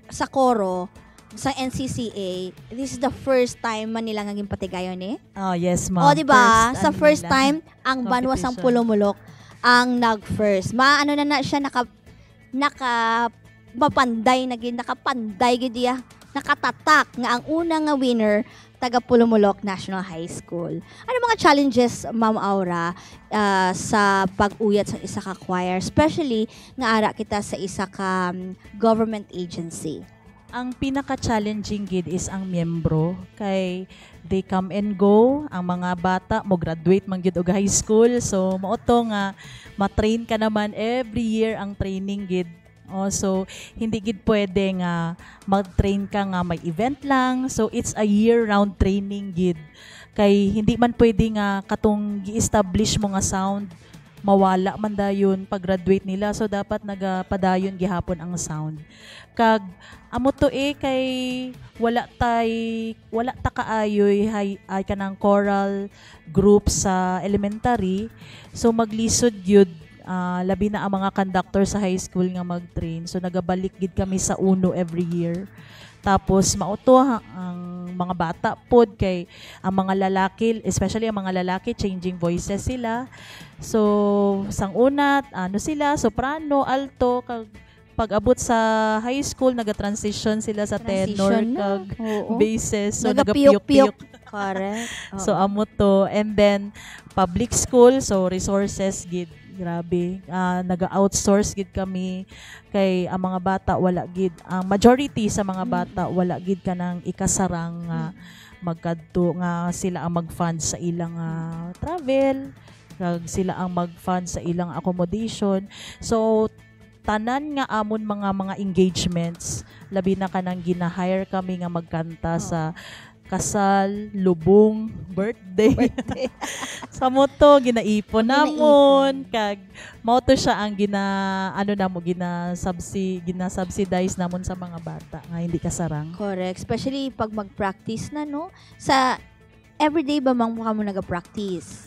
sa Coro, sa NCCA, this is the first time man nila naging patigayon eh? Oh, yes, ma'am. O, diba? Sa first time, ang Banwas ang Pulumulok ang nag-first. Ano na siya, nakapanday gid iya, nakatatak nga ang unang nga winner taga Pulumulok National High School. Ano mga challenges, Ma'am Aura, sa pag-uyat sa isa ka choir, especially nga ara kita sa isa ka government agency? Ang pinaka-challenging gid is ang miyembro kay they come and go. Ang mga bata mo graduate man gid og high school, so mao to nga ma-train ka naman every year ang training gid. So hindi gid pwede nga mag-train ka nga may event lang. So it's a year-round training gid. Kay hindi man pwede nga katong gi-establish mo nga sound mawala man dayon pag graduate nila. So dapat nagapadayon gihapon ang sound. Kag amo to kay wala ta kaayoy ay kanang choral group sa elementary. So maglisod gyud labi na ang mga conductor sa high school nga mag-train. So nagabalik gid kami sa UNO every year. Tapos mauto ang mga bata pod kay ang mga lalaki, especially ang mga lalaki, changing voices sila. So sang una sila soprano, alto, kag pag-abot sa high school naga-transition sila sa tenor kag basses. So nagapiyok-piyok. Correct. So amo to, and then public school, so resources gid. Grabe, naga-outsource gid kami kay ang mga bata wala gid, ang majority sa mga bata wala gid kanang ikasarang magkadto nga sila ang mag-fund sa ilang travel, kag sila ang mag-fund sa ilang accommodation. So tanan nga amon mga engagements, labi na kanang gina-hire kami nga magkanta sa kasal, lubong, birthday. Sa moto ginaipon namon kag mao to siya ang ginasubsidize namon sa mga bata nga hindi kasarang. Correct, especially pag mag-practice na no. Sa everyday ba mang mo naga-practice?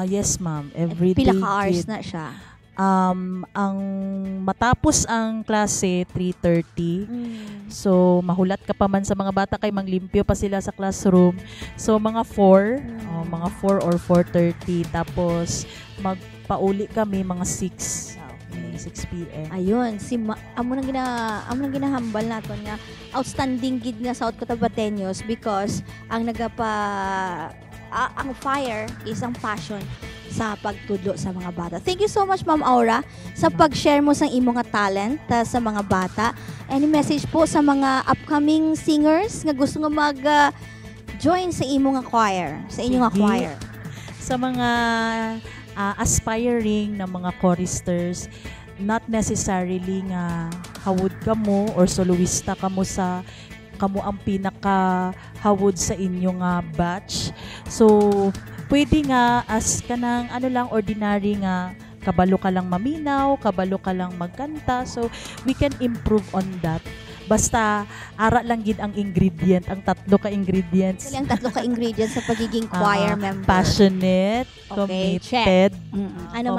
Yes ma'am, everyday. Pila ka hours na siya? Ang matapos ang klase 3:30. So mahulat ka pa man sa mga bata kay manglimpyo pa sila sa classroom. So mga 4 or 4:30 tapos magpauli kami mga 6. 6 PM. Ayun, amo nang ginahambal naton nga outstanding gid nga South Cotabateños because ang ang fire is ang passion sa pagtudlo sa mga bata. Thank you so much Ma'am Aura sa pag-share mo sa imo nga talent sa mga bata. Any message po sa mga upcoming singers nga gusto nga mag-join sa imo nga choir, sa inyo nga choir? Sa mga aspiring na mga choristers, not necessarily nga hawod kamo or soloista kamo ang pinaka-hawod sa inyong batch. So, pwede nga as kanang ordinary nga kabalo ka lang maminaw, kabalo ka lang magkanta. So, we can improve on that. Basta, ara lang gid ang ingredient, ang 3 ka ingredients. Ang 3 ka ingredients sa pagiging choir member. Passionate, okay, committed, ano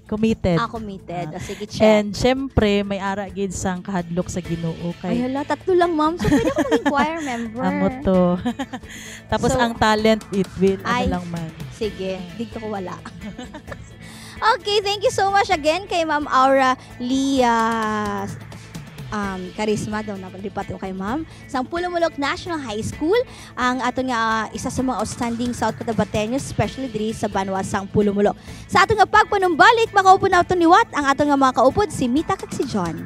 committed. Committed. Sige, check. And syempre, may ara gid sang kahadlok sa Ginoo kay. Ay hala, 3 lang ma'am. So, pwede ako maging choir member. Amo to. Tapos ang talent, it will, lang man. Sige, dito ko wala. Okay, thank you so much again kay Ma'am Aura Lia Charisma daw napalipat ko kay ma'am sa Pulumulok National High School, ang aton nga isa sa mga outstanding South Cotabateños, especially diri sa Banwa sang Pulumulok. Sa aton nga pagpanumbalik, makaupo na aton liwat ang aton nga mga kaupod si Mita kag si John.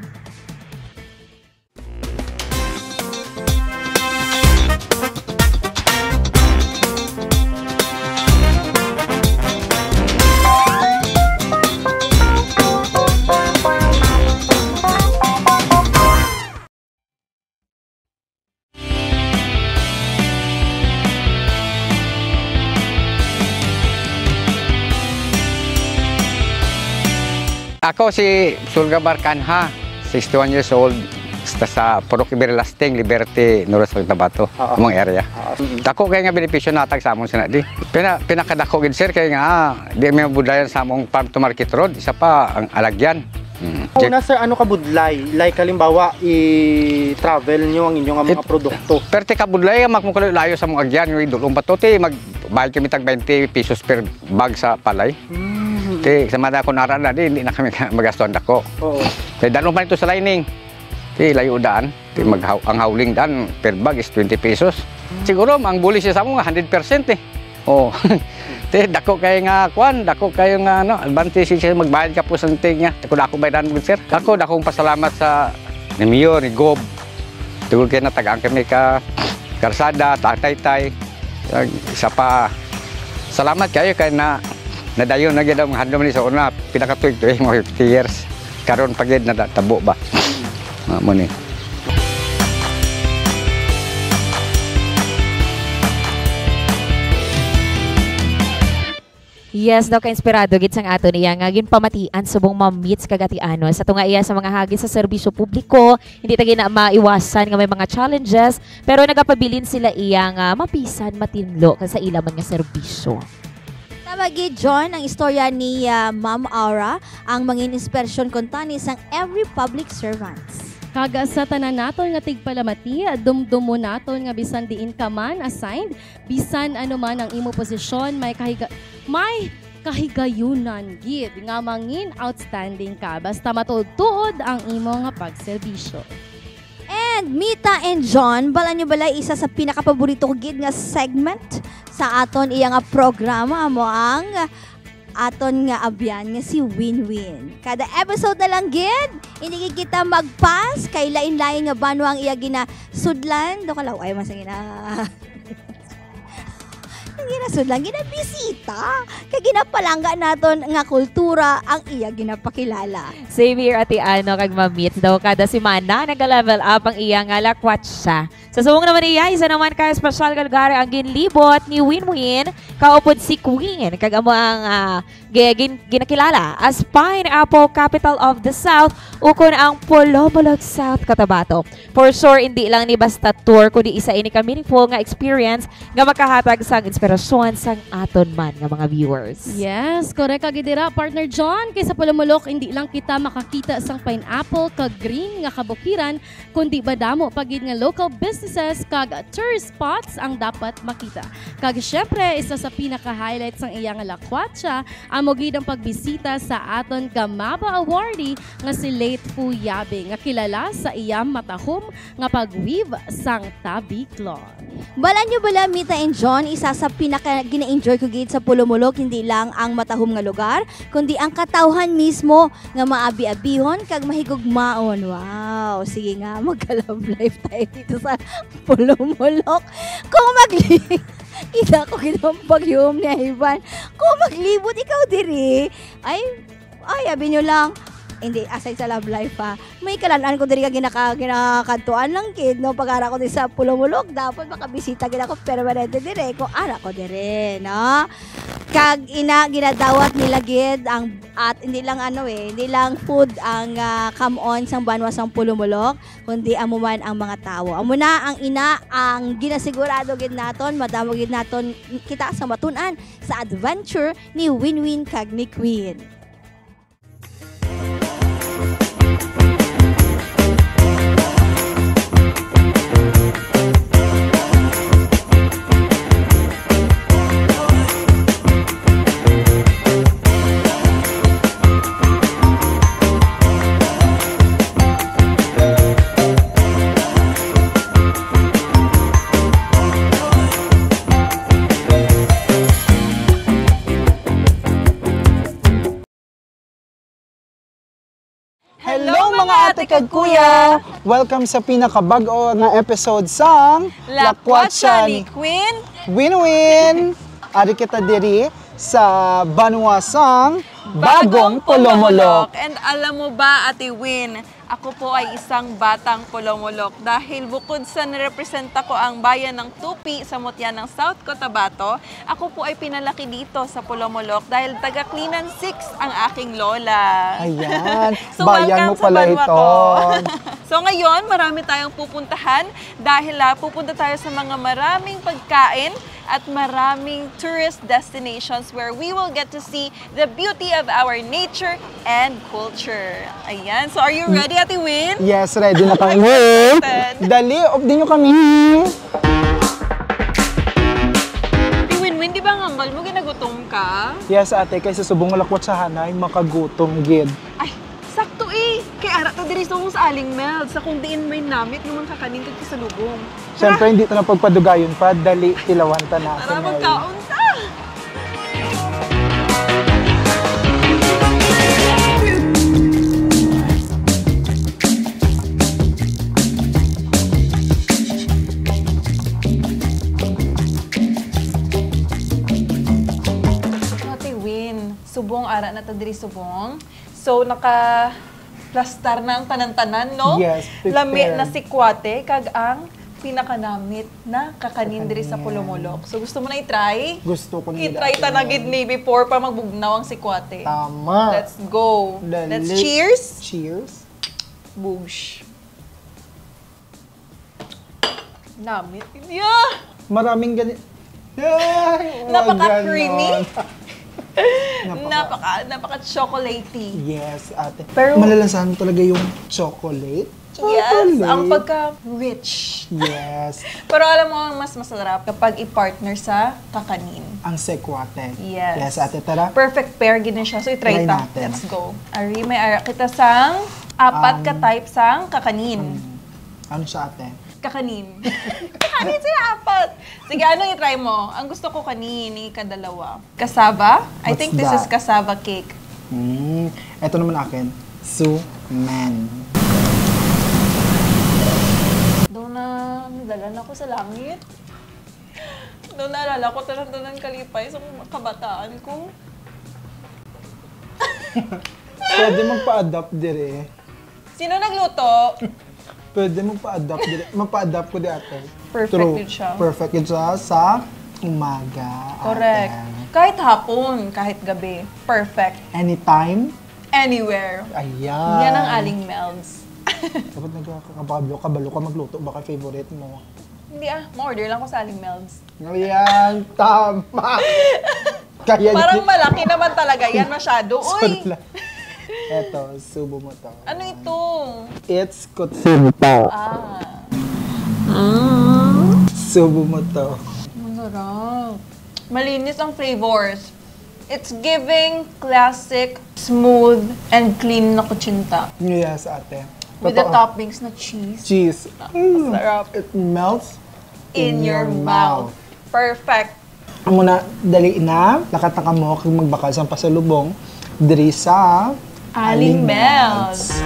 Ako si Sulga Barcanha, 61 years old, sa Purok Iberlasting, Liberty, North Cotabato, among area. Dako kay nga benepisyo natag sa amon sina di. Pinakadako gid sir kay nga di may budayan sa among farm to market road, isa pa ang alagyan. Una sir, ano ka budlay? Like halimbawa i-travel nyo ang inyong mga produkto. Perte ka budlay magmukulo layo sa mga agyan, yung idulong patuti magbayad kami tag 20 pesos per bag sa palay. Sa mada ko narada di hindi na kami magastuan dako. Kay dalong pa nito sa lining. Layo daan, ang hauling daan per bag is 20 pesos. Siguro ang buli siya sa mo nga 100% dako kayo nga kwan, dako kayo nga advantage siya magbayad ka po sa tig niya. Dako bayadan mo sir. Dakong pasalamat sa ni Mayor, ni Gob. Tugol kayo na tagaan kami ka karsada, tatay-tay. Isa pa, salamat kayo kay nadayon na gid ang handom ni sa una pinakatuig to mga 50 years karon pagid na tabo ba mo ni. Yes, daw ka-inspirado gid sang ato niya nga ginpamatian subong ma-meets kagatiano sa tunga iya sa mga hagis sa serbisyo publiko, hindi ta gina maiwasan nga may mga challenges pero nagapabilin sila iya nga mapisan matinlo sa ila man nga serbisyo. Tawagi John ang istorya ni Ma'am Aura ang mangin inspirasyon kuntani sang every public servants. Kaga sa tanan naton nga tigpalamati, dumdumo naton nga bisan diin ka man assigned, bisan ano man ang imo posisyon, may kahigayunan gid nga mangin outstanding ka basta matuod-tuod ang imo nga pagserbisyo. And Mita and John, bala nyo bala isa sa pinakapaborito ko gid nga segment sa aton iya nga programa mo ang aton nga abyan nga si Win-Win. Kada episode na lang gid, hindi kita magpas kay lain-lain nga banwa ang iya gina sudlan do kalaway man sa gina. ginasudlan, ginabisita. Kaya ginapalangga naton nga kultura ang iya ginapakilala. Same here, Ate Ano, kag mamit daw kada semana nag-level up ang iya nga lakwatsa. Sa suwong naman iya, isa naman ka special kalgari ang ginlibot ni Winwin, kaupod si Queen, kag amo ang ginakilala as Pineapple Capital of the South, ukon ang Polomolog South Cotabato. For sure, hindi lang ni basta tour, kundi isa ini ka meaningful nga experience nga makahatag sang inspirasyon sang aton man nga mga viewers. Yes, correct kag dira partner John, kay sa Polomolok hindi lang kita makakita sang pineapple kag green nga kabukiran, kundi badamo pagid nga local businesses kag tourist spots ang dapat makita. Kag syempre isa sa pinaka-highlight sang iya nga lakwatsa amo gid ang pagbisita sa aton Gamaba awardee nga si Late Fu Yabe nga kilala sa iyang matahom nga pag-weave sang tabi cloth. Bala nyo bala, Mita and John, isa sa pinaka-gina-enjoy ko gid sa Polomolok, hindi lang ang matahom nga lugar, kundi ang katawhan mismo nga maabi-abihon kag mahigugmaon. Wow, sige nga, magka-love life tayo dito sa Polomolok. Kung ida ko ginampagyum ni Ivan. Kung maglibot ikaw diri, ay, abi nyo lang, hindi, aside sa love life pa, may kalanan ko diri ka ginakakantuan lang kid, no? Pag-ara ko din sa Polomolok, dapat makabisita gina ko permanente dire, kung ara ko dire, no? Kag ginadawat nila gid ang, at hindi lang hindi lang food ang come on sang banwa sang Polomolok, kundi amo man ang mga tao. Amo na ang ang ginasigurado gid naton, madamo gid naton kita sa matun-an sa adventure ni Winwin kag ni Queen. Hello mga ate kag kuya! Welcome sa pinakabago nga episode sang Lakwatsa ni Queen Winwin! Ari kita diri sa Banwa sang Bagong Polomolok. And alam mo ba, Ate Win, ako po ay isang batang Polomolok dahil bukod sa nirepresenta ko ang bayan ng Tupi sa mutya ng South Cotabato, ako po ay pinalaki dito sa Polomolok dahil taga Cleanan 6 ang aking lola. Ayan, So, bayan mo welcome sa pala Banwa ito. ko. So ngayon, marami tayong pupuntahan dahil pupunta tayo sa mga maraming pagkain at maraming tourist destinations where we will get to see the beauty of our nature and culture. Ayan. So are you ready, Ate Win? Yes, ready na kami. Dali, update nyo kami. Ate Win, di ba ngambal mo ginagutom ka? Yes, ate, kaysa subong lakwatsahanay, makagutom gid. Ay, sakto eh. Kaya ara ta diri sa aling meld sa kung diin may namit naman kakanin kag sa lubong. Siyempre, hindi ito na pagpadugayon pa. Dali, tilawan ta na. Tara, magkaon ta! Ate Win, subong ara na ta diri subong. So, naka-plastar na ang tanan-tanan, no? Yes, prepare. Lami na si Kwate, kag ang pinakanamit na kakanin diri sa Polomolok. So gusto mo na i-try? Gusto ko na I-try ta na gid ni before pa magbugnaw ang si Kwate. Tama. Let's go. Dali. Let's cheers. Cheers. Boosh. Namit. Yeah! Maraming ganit. Napaka-creamy. Napaka-chocolatey. Yes, ate. Pero malalasahan talaga yung chocolate. Yes, ang pagka-rich. Yes. Pero alam mo, ang mas masarap kapag i-partner sa kakanin. Ang sekwate. Yes. Yes, ate, tara. Perfect pair gid siya. So, i-try Try ta. natin. Let's go. Ari, may ara kita sang apat ka type sang kakanin. Ano siya, ate? Kakanin. Kakanin siya apat. Sige, ano i-try mo? Ang gusto ko kanini, kadalawa. Cassava? I think this is cassava cake. Ito naman akin. Suman. Doon na, nadalan ako sa langit. Doon naalala ko, tanan kalipay sa kabataan ko. Pwede magpa-adapt dire. Sino nagluto? Pwede magpa-adapt dire. Magpa-adapt ko di ate. Perfect din siya. Perfect din siya sa umaga. Correct. Kahit hapon, kahit gabi. Perfect. Anytime? Anywhere. Ayan. Yan ang Aling Melds. Dapat kabalo ka magluto. Baka favorite mo. Hindi ma-order lang ko sa Aling Melds. Ayan, tama. Kaya parang malaki naman talaga yan masyado. Uy! Eto, subo mo to. Ano ito? It's kutsinta. Subo mo to. Masarap. Malinis ang flavors. It's giving classic, smooth, and clean na kutsinta. Yes, ate. With the toppings na cheese. Cheese. Masarap. It melts in your mouth. Perfect. Ang muna, dali na. Nakataka mo kung magbakal sa pasalubong. Diri sa Aling Melds.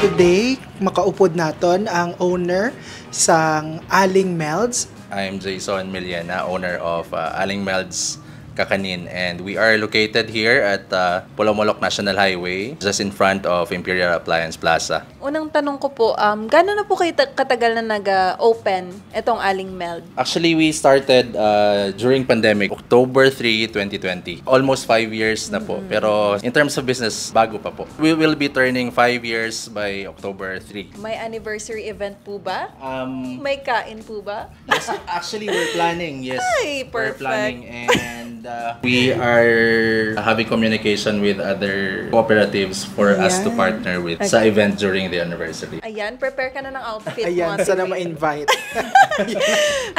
Today, makaupod naton ang owner sang Aling Melds. I'm Jason Miliana, owner of Aling Melds Kakanin, and we are located here at Polomolok National Highway, just in front of Imperial Appliance Plaza. Unang tanong ko po, gano'n na po kayo katagal na nag-open itong Aling Meld? Actually, we started during pandemic, October 3, 2020. Almost 5 years na po. Pero in terms of business, bago pa po. We will be turning 5 years by October 3. May anniversary event po ba? May kain po ba? Yes, actually, we're planning. Yes, ay, perfect. We're planning, and we are having communication with other cooperatives for us to partner with sa event during the anniversary. Ayan, prepare ka na ng outfit mo. Ayan, sana ma-invite.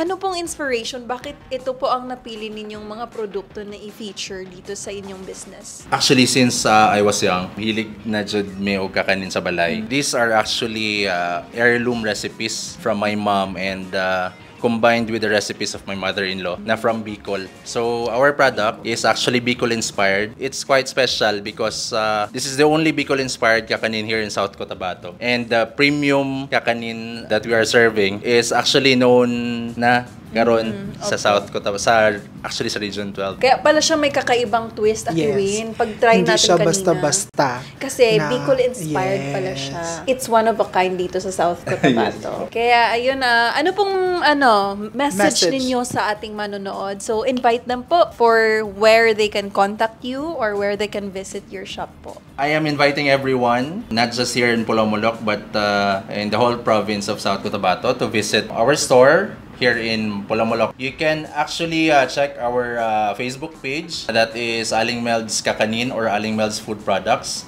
Ano pong inspiration? Bakit ito po ang napili ninyong mga produkto na i-feature dito sa inyong business? Actually, since I was young, hilig na jud may og kakanin sa balay. These are actually heirloom recipes from my mom, and combined with the recipes of my mother-in-law na from Bicol. So our product is actually Bicol-inspired. It's quite special because this is the only Bicol-inspired kakanin here in South Cotabato. And the premium kakanin that we are serving is actually known na karon sa South Cotabato, actually sa Region 12. Kaya pala siya may kakaibang twist at win. Pag-try natin kanina. Hindi siya basta-basta. Kasi Bicol-inspired pala siya. It's one of a kind dito sa South Cotabato. Kaya ayun ano pong message ninyo sa ating manonood? So invite them po for where they can contact you or where they can visit your shop po. I am inviting everyone, not just here in Polomolok, but in the whole province of South Cotabato to visit our store here in Polomolok. You can actually check our Facebook page, that is Aling Melds Kakanin or Aling Melds Food Products,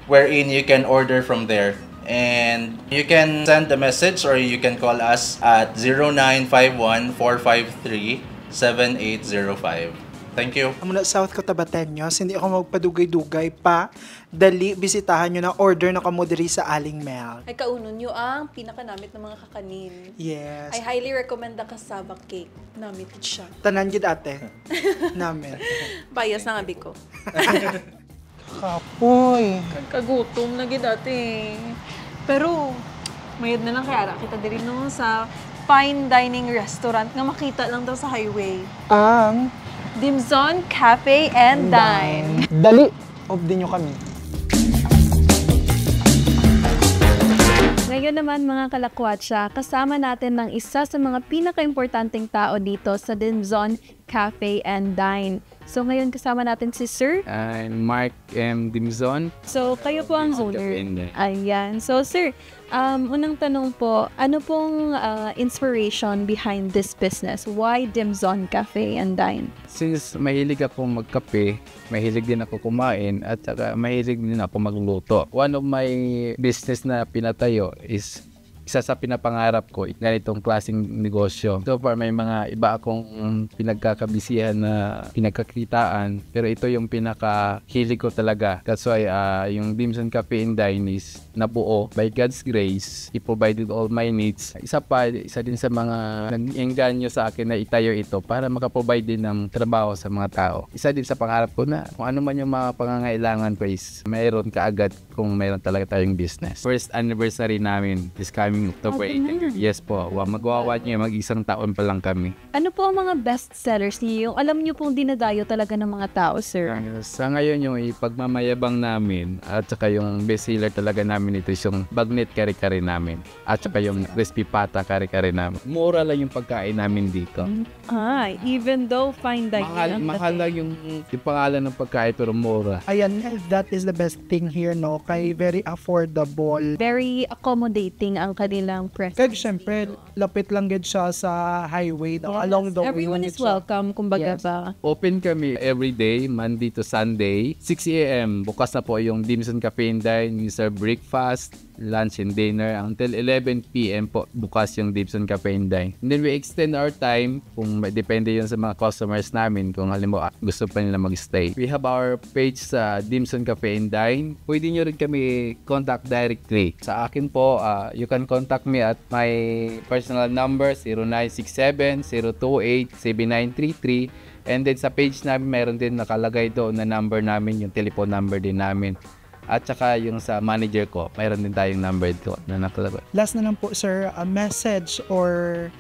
wherein you can order from there. And you can send a message or you can call us at 0951-453-7805. Thank you. Muna South Cotabateños, hindi ako magpadugay-dugay pa. Dali, bisitahan nyo na, order na kamo diri sa Aling Meld. Ay, kaunon nyo ang pinakanamit ng mga kakanin. Yes. I highly recommend the cassava cake. Namit siya. Tanan gid ate. Namin. Bias na nga ko. Kapoy. Kagutom na gid ate. Pero, mayad na lang kaya kita diri no sa fine dining restaurant nga makita lang daw sa highway. Ang Dimson Cafe and Dine. Dali, off din nyo kami. Ngayon naman mga kalakwatsa, kasama natin ng isa sa mga pinaka-importanting tao dito sa Dimson Cafe and Dine. So ngayon kasama natin si Sir. I'm Mark M. Dimson. So kayo po ang owner. Ayan. So Sir, unang tanong po, ano pong inspiration behind this business? Why Dimson Cafe and Dine? Since mahilig ako magkape, mahilig din ako kumain, at saka mahilig din ako magluto. One of my business na pinatayo is isa sa pinapangarap ko, ganitong klaseng negosyo. So far, may mga iba akong pinagkakabisihan na pinagkakitaan, pero ito yung pinakahilig ko talaga. That's why yung Dimson Cafe and Dine is nabuo by God's grace. He provided all my needs. Isa din sa mga nag-engganyo sa akin na itayo ito para makaprovide din ng trabaho sa mga tao. Isa din sa pangarap ko na kung ano man yung mga pangangailangan ko is mayroon kaagad kung mayroon talaga tayong business. First anniversary namin this coming October 8. Yes po. Magwawa niyo, mag-isang taon pa lang kami. Ano po ang mga best sellers niyo? Yung alam niyo pong dinadayo talaga ng mga tao, sir? Sa ngayon yung ipagmamayabang namin at saka yung best seller talaga namin ito is yung bagnet kare-kare namin at saka yung crispy pata kare-kare namin. Mura lang yung pagkain namin dito. Even though fine dining. Mahal lang yung pangalan ng pagkain pero mura. Ayan, that is the best thing here, no? Kay very affordable. Very accommodating ang kanilang presence. Kaya syempre, lapit lang gid siya sa highway, no? Along the way. Everyone is welcome, kumbaga ba? Open kami every day, Monday to Sunday, 6 a.m. Bukas na po yung Dimson Cafe and Dine. We serve breakfast, lunch and dinner until 11 p.m. po bukas yung Dimson Cafe and Dine. And then we extend our time kung depende yun sa mga customers namin kung halimbawa gusto pa nila mag-stay. We have our page sa Dimson Cafe and Dine. Pwede nyo rin kami contact directly. Sa akin po, you can contact me at my personal number 0967-028-7933. And then sa page namin meron din nakalagay doon na number namin, yung telephone number din namin. At saka yung sa manager ko, mayroon din tayong number doon na nakalagay. Last na lang po, sir, a message or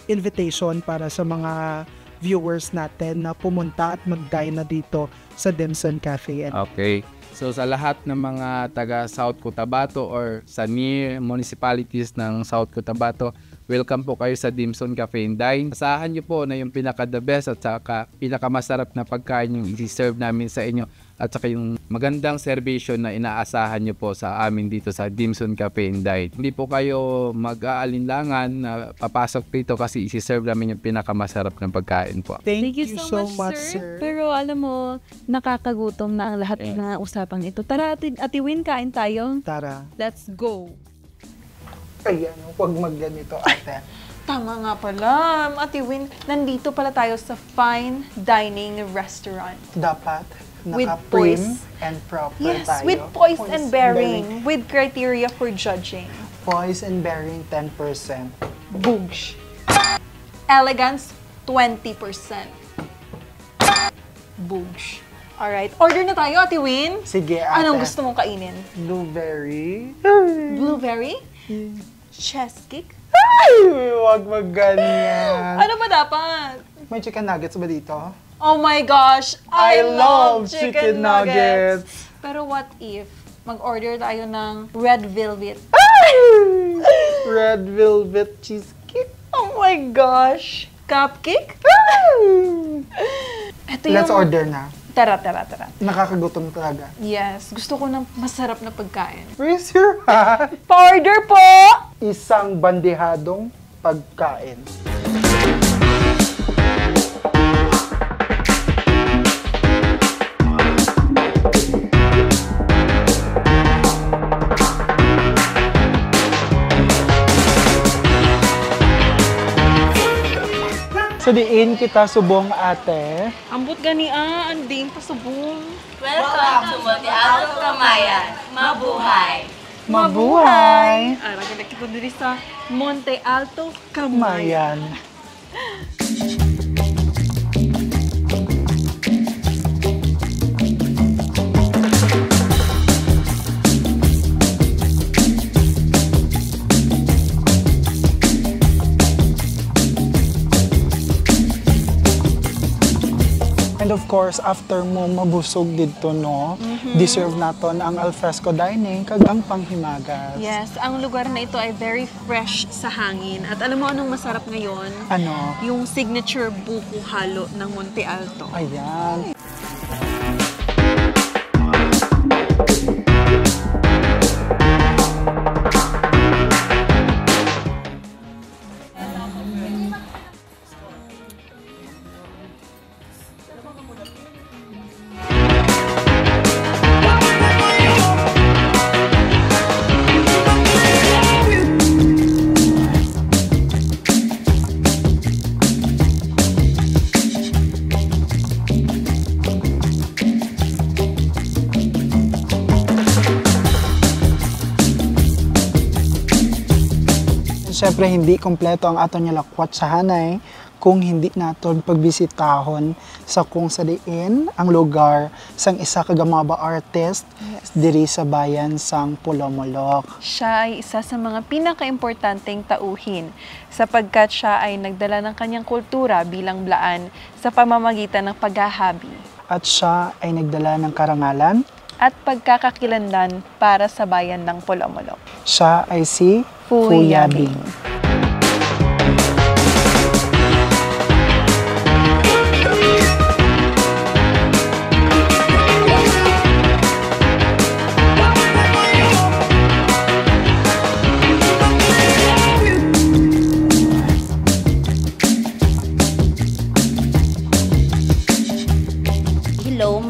invitation para sa mga viewers natin na pumunta at mag-dine na dito sa Dimson Cafe. Okay. So sa lahat ng mga taga South Cotabato or sa near municipalities ng South Cotabato, welcome po kayo sa Dimson Cafe and Dine. Asahan nyo po na yung pinaka-the best at saka pinaka-masarap na pagkain yung isi-serve namin sa inyo at saka yung magandang servisyo na inaasahan nyo po sa amin dito sa Dimson Cafe and Dine. Hindi po kayo mag-aalinlangan na papasok dito kasi isi-serve namin yung pinaka-masarap ng pagkain po. Thank you so much, sir. Pero alam mo, nakakagutom na ang lahat ng usapang ito. Tara, Ate Win, kain tayo. Tara. Let's go. Ayan, huwag magganito, ate. Tama nga pala. Ate Win, nandito pala tayo sa fine dining restaurant. Dapat With naka-prim poise. and proper Yes, tayo. with poise and bearing, with criteria for judging. Poise and bearing, 10%. Boosh. Elegance, 20%. Boosh. Alright, order na tayo, Ate Win. Sige, ate. Anong gusto mong kainin? Blueberry. Blueberry? Chess cake? Ay, huwag magganyan. Ano ba dapat? May chicken nuggets ba dito? Oh my gosh, I love chicken nuggets. nuggets. Pero what if mag-order tayo ng red velvet? Red velvet cheesecake. Oh my gosh. Cupcake? Ito Let's order na. Tara. Nakakagutom talaga. Yes, gusto ko ng masarap na pagkain. Raise your hand. Pa-order po! Isang bandehadong pagkain. So diin kita subong ate. Ambot gani anding pasubong. Welcome to Monte Alto Camayan. Mabuhay! Mabuhay! Araga kita diri sa Monte Alto Camayan. And of course, after mo mabusog dito, no, deserve naton ang alfresco dining kag ang panghimagas. Yes, ang lugar na ito ay very fresh sa hangin. At alam mo anong masarap ngayon? Ano? Yung signature buko halo ng Monte Alto. Ayan. syempre hindi kompleto ang aton nga lakwat sa hanay kung hindi naton pagbisitahon sa kung sa diin ang lugar sang isa ka mga artist diri sa bayan sang Pulomolok. Siya ay isa sa mga pinaka-importanteng tauhin sapagkat siya ay nagdala ng kanyang kultura bilang blaan sa pamamagitan ng paghahabi. At siya ay nagdala ng karangalan at pagkakakilanlan para sa bayan ng Pulomolok. Siya ay si Fuyabing.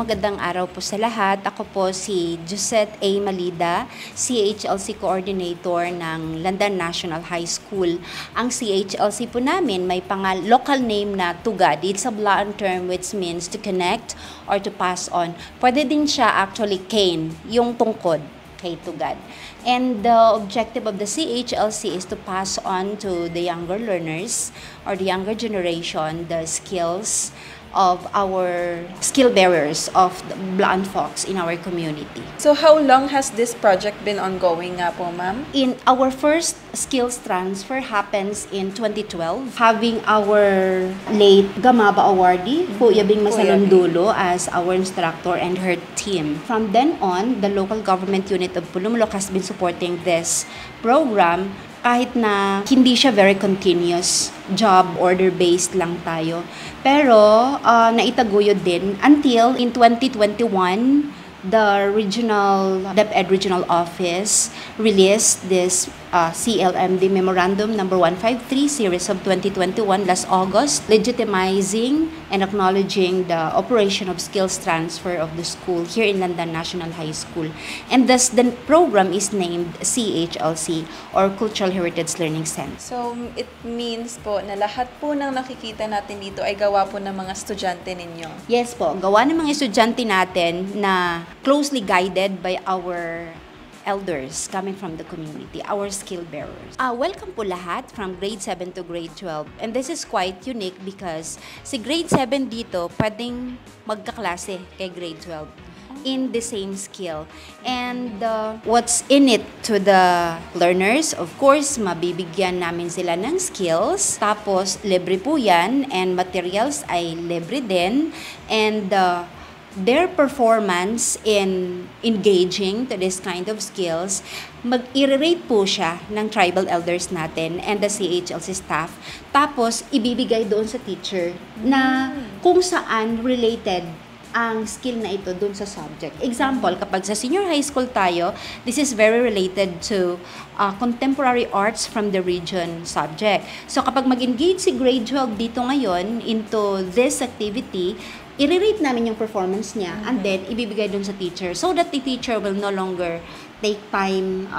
Magandang araw po sa lahat. Ako po si Josette A. Malida, CHLC Coordinator ng Landan National High School. Ang CHLC po namin may local name na Tugad. It's a Blaan term which means to connect or to pass on. Pwede din siya actually cane, yung tungkod kay Tugad. And the objective of the CHLC is to pass on to the younger learners or the younger generation the skills of our skill bearers of the Blaan folks in our community. So how long has this project been ongoing nga po, ma'am? In our first skills transfer happens in 2012, having our late Gamaba awardee, Fuyabing Masalondulo, as our instructor and her team. From then on, the local government unit of Pulomolok has been supporting this program kahit na hindi siya very continuous, job order-based lang tayo. Pero naitaguyod din until in 2021, the DepEd Regional Office released this CLMD Memorandum number 153 series of 2021 last August, legitimizing and acknowledging the operation of skills transfer of the school here in Landan National High School. And thus the program is named CHLC or Cultural Heritage Learning Center. So it means po na lahat po ng nakikita natin dito ay gawa po ng mga estudyante ninyo? Yes po, gawa ng mga estudyante natin na closely guided by our elders coming from the community, our skill bearers. Welcome po lahat from grade 7 to grade 12. And this is quite unique because si grade 7 dito pwedeng magkaklase kay grade 12 in the same skill. And what's in it to the learners, of course, mabibigyan namin sila ng skills. Tapos, libre po yan. And materials ay libre din. And their performance in engaging to this kind of skills, mag-i-rate po siya ng tribal elders natin and the CHLC staff. Tapos, ibibigay doon sa teacher na kung saan related ang skill na ito dun sa subject. Example, kapag sa senior high school tayo, this is very related to contemporary arts from the region subject. So kapag mag-engage si grade 12 dito ngayon into this activity, i-rate namin yung performance niya and then ibibigay dun sa teacher so that the teacher will no longer take time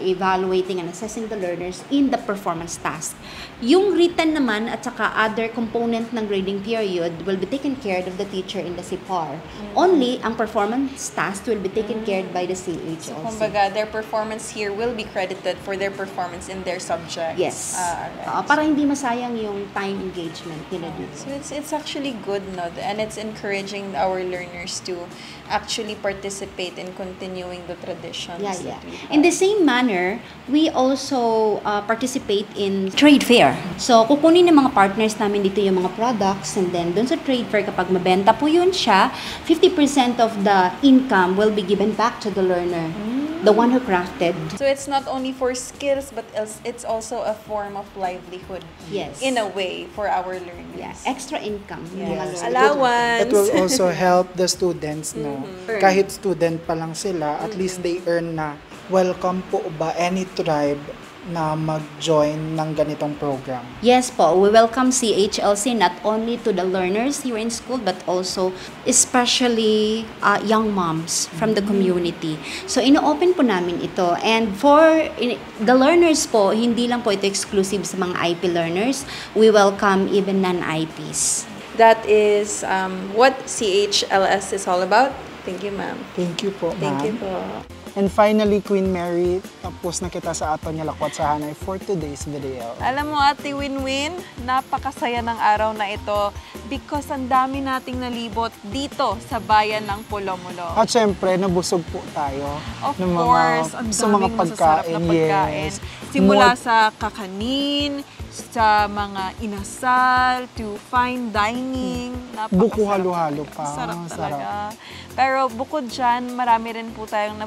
evaluating and assessing the learners in the performance task. Yung written naman at saka other component ng grading period will be taken care of the teacher in the CPAR. Only ang performance task will be taken care by the CHLC. So kumbaga, their performance here will be credited for their performance in their subject. Yes. Right. Para hindi masayang yung time engagement nila dito. So it's actually good, no? And it's encouraging our learners to actually participate in continuing the traditions. Yeah. In the same manner, we also participate in trade fair. So, kukunin ng mga partners namin dito yung mga products and then dun sa trade fair, kapag mabenta po yun siya, 50% of the income will be given back to the learner, the one who crafted. So, it's not only for skills, but it's also a form of livelihood. Yes. In a way, for our learners. Yeah. Extra income. Yes. Allowance. It will also help the students, no? Kahit student pa lang sila, at least they earn na. Welcome po ba any tribe na mag-join ng ganitong program? Yes po, we welcome CHLC not only to the learners here in school but also especially young moms from the community. So ino-open po namin ito, and for the learners po, hindi lang po ito exclusive sa mga IP learners, we welcome even non-IPs. That is what CHLS is all about. Thank you, ma'am. Thank you po, ma'am. Thank you po. And finally, Queen Mary, tapos na kita sa aton nga lakwat sa hanay for today's video. Alam mo, Ate Winwin, napakasaya ng araw na ito because ang dami nating nalibot dito sa bayan ng Polomolo. At syempre, nabusog po tayo. Of ng course, ang sa mga daming masasarap na pagkain. Yes. Simula sa kakanin, sa mga inasal, to fine dining. Buko halo-halo pa. Sarap talaga. Pero bukod dyan, marami rin po tayong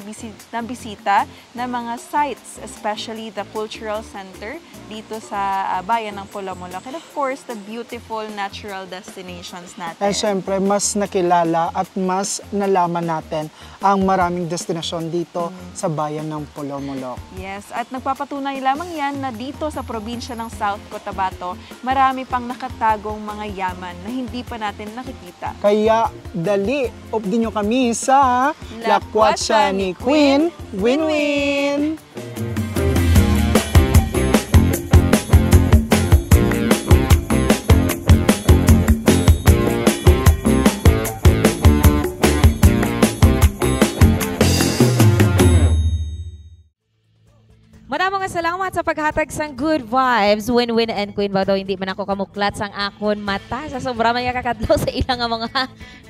nabisita na mga sites, especially the Cultural Center dito sa bayan ng Polomolo. And of course, the beautiful natural destinations natin. Eh syempre, mas nakilala at mas nalaman natin ang maraming destinasyon dito sa bayan ng Polomolo. Yes, at nagpapatunay lamang yan na dito sa probinsya ng South Cotabato, marami pang nakatagong mga yaman na hindi pa natin nakikita. Kaya dali, din nyo kami sa Lakwatsa ni Queen Winwin! Maraming salamat sa paghatag sang good vibes. Win-win and Queen ba daw hindi man ako kamuklat sang akon mata sa sobra man kakadlaw sa ilang mga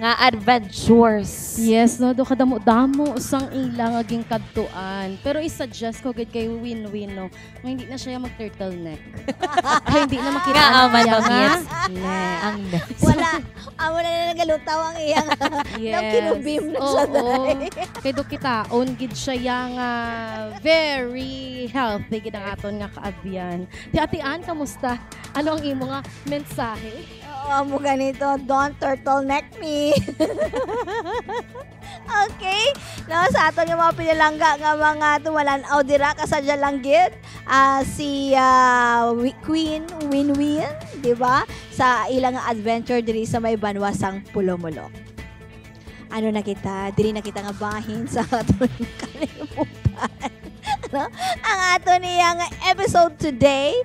nga adventures. Yes, no, do kadamo-damo sang ilang aging kadtuan. Pero i-suggest ko gid kay Win-win no, nga hindi na siya mag-turtleneck. Kaya hindi na makita ang yes. ang Wala. Wala na nagalutaw ang iyang kinubim na sa day. Kaya do kita, on gid siya yang very healthy gid ang aton nga kaabyan. Ti Ate Ann, kamusta? Ano ang imo nga mensahe? Oo, mo ganito, don't turtleneck me. Okay. No, sa aton nga mga pinalangga nga mga tumalanaw dira kasadya lang gid si Queen Winwin, di ba? Sa ilang adventure diri sa may banwasang Polomolo. Ano na kita, diri na kita nga bahin sa aton kalimutan. No? Ang ato niyang episode today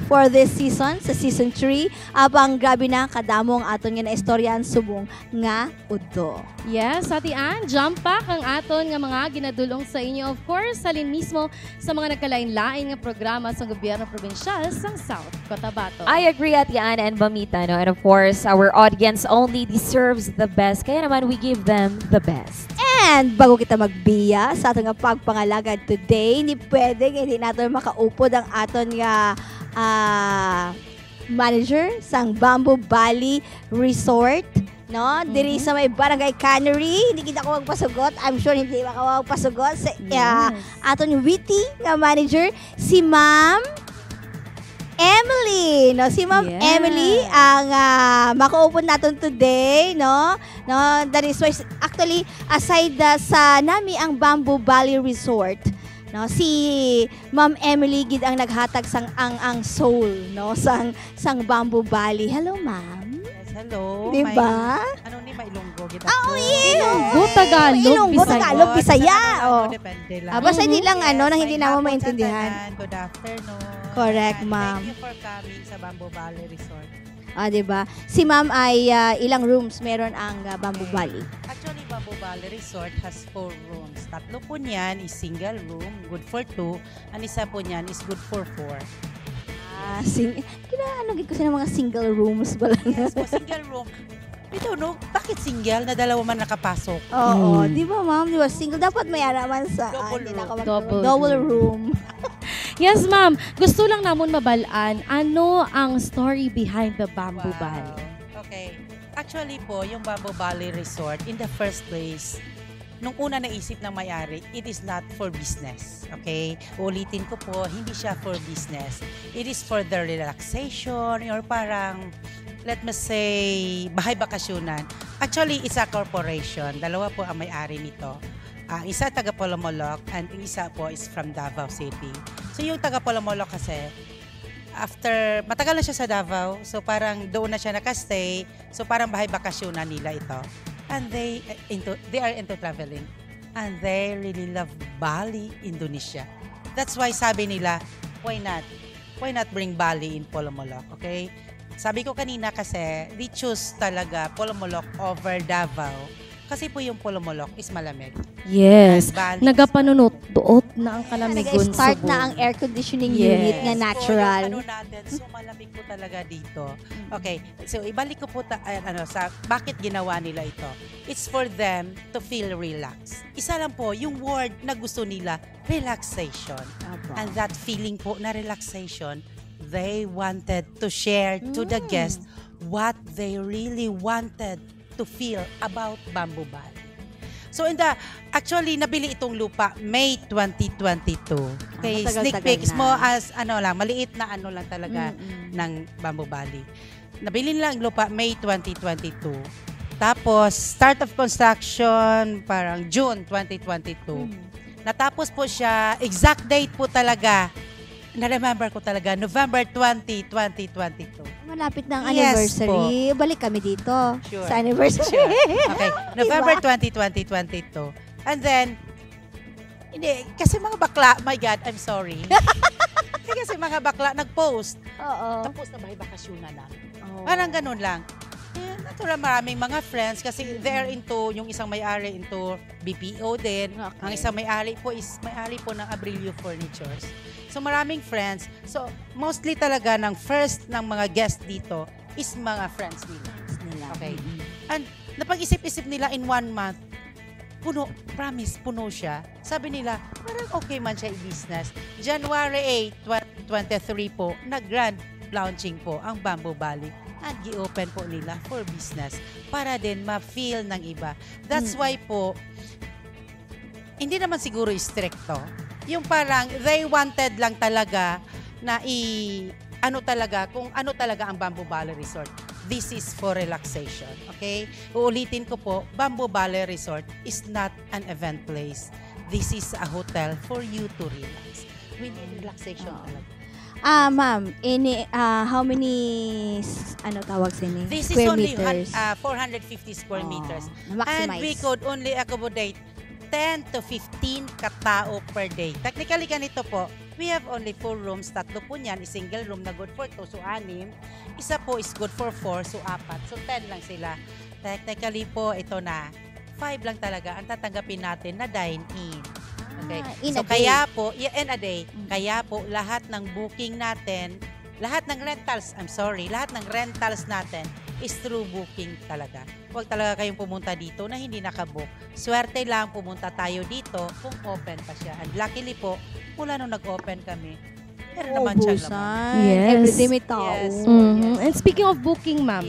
for this season, sa season 3, abang grabe na kadamong aton nga na istoryan subong nga udto. Yes, Ate Ann, jump pack ang aton nga mga ginadulong sa inyo. Of course, salin mismo sa mga nagkalain-lain nga programa sa gobyerno probinsyal sa South Cotabato. I agree, Ate Ann and Bamita, no? And of course, our audience only deserves the best. Kaya naman, we give them the best. And bago kita magbiya sa aton nga pagpangalagad today, hindi hindi natin makaupod ang aton nga manager sang Bamboo Valley Resort, no? Diri sa may Barangay Cannery, hindi kita ko magpasugot. I'm sure hindi makawagpasugot sa aton witty nga manager, si Ma'am Emily, no? Si Ma'am Emily ang makaupon natin today, no? No, that is why actually aside sa nami ang Bamboo Valley Resort, no, si Ma'am Emily gid ang naghatag sang ang soul, no, sang Bamboo Valley. Hello, Ma'am. Yes, hello. Diba? Ano ni Mailonggo gid ako? Ilonggo, Tagalog, Bisaya. Oh. Depende lang. Basta hindi lang nang hindi naman maintindihan. Good afternoon. Correct, Ma'am. Thank you for coming sa Bamboo Valley Resort. Diba? Si Ma'am ay ilang rooms meron ang Bamboo Valley? Actually, Bamboo Valley Resort has 4 rooms. 3 po niyan is single room, good for 2. Ang isa po niyan is good for 4. Kinaanong ko sila mga single rooms ba lang? Yes po, single room. Ito, no? Bakit single na dalawa man nakapasok? Oo, di ba, Ma'am? Di ba, single? Dapat may araman sa double room. Yes, Ma'am. Gusto lang namon mabalaan, ano ang story behind the Bamboo Valley? Okay. Actually po, yung Bamboo Valley Resort, in the first place, nung una naisip ng may-ari, it is not for business. Okay? Ulitin ko po, hindi siya for business. It is for the relaxation or parang, let me say, bahay bakasyonan. Actually, it's a corporation. Dalawa po ang may-ari nito. Isa taga Polomolok and isa po is from Davao City. So yung taga Polomolok kasi, after, matagal na siya sa Davao, so parang doon na siya nakastay, so parang bahay bakasyonan nila ito. And they are into traveling. And they really love Bali, Indonesia. That's why sabi nila, why not? Why not bring Bali in Polomolok, okay? Sabi ko kanina kasi, they choose talaga Polomolok over Davao. Kasi po yung Pulumulok is malamig. Yes. And Bali is Nagapanunot-duot na ang kalamigon Nag-start Subo. na ang air conditioning Yes. unit nga natural. Po, yung natin, so malamig po talaga dito. Okay, so ibalik ko po sa bakit ginawa nila ito. It's for them to feel relaxed. Isa lang po, yung word na gusto nila, relaxation. And that feeling po na relaxation, they wanted to share to the guest what they really wanted to feel about Bamboo Bali. So actually nabili itong lupa May 2022. Okay, sneak peek mo as maliit na lang talaga ng Bamboo Bali. Nabili nila ang lupa May 2022. Tapos start of construction parang June 2022. Natapos po siya, exact date po talaga. Na-remember ko talaga, November 20, 2022. Malapit na ang anniversary. Balik kami dito sa anniversary. Sure. Okay, November 20, 2022. And then, kasi mga bakla, my God, I'm sorry. Kasi mga bakla nag-post. Tapos na ba bakasyon na lang? Parang ganun lang. Natural maraming mga friends kasi they're into, yung isang may-ari into BPO din. Ang isang may-ari po is may-ari po ng Abrilio Furnitures. So maraming friends. So mostly talaga ng first ng mga guest dito is mga friends nila. Okay. And napag-isip-isip nila in 1 month, puno siya. Sabi nila, parang okay man siya i-business. January 8, 2023 po, nag-grand launching po ang Bamboo Bali. At gi-open po nila for business para din ma-feel ng iba. That's why po, hindi naman siguro stricto. Yung parang they wanted lang talaga na kung ano talaga ang Bamboo Bali Resort. This is for relaxation. Okay? Uulitin ko po, Bamboo Bali Resort is not an event place. This is a hotel for you to relax. We need relaxation talaga. Ma'am, how many tawag sa ini? This is Square only meters? 450 square meters. Maximize. And we could only accommodate 10 to 15 katao per day. Technically ganito po, we have only 4 rooms. 3 po niyan is single room na good for 2, so 6. Isa po is good for 4, so 4. So 10 lang sila. Technically po, ito na 5 lang talaga ang tatanggapin natin na dine-in. Okay. So kaya po, in a day, kaya po lahat ng booking natin, lahat ng rentals natin is through booking talaga. Huwag talaga kayong pumunta dito na hindi nakabook. Swerte lang pumunta tayo dito kung open pa siya. And luckily po, mula nung nag-open kami, meron naman siyang laman. Yes. Everyday may tao. Yes. And speaking of booking, ma'am,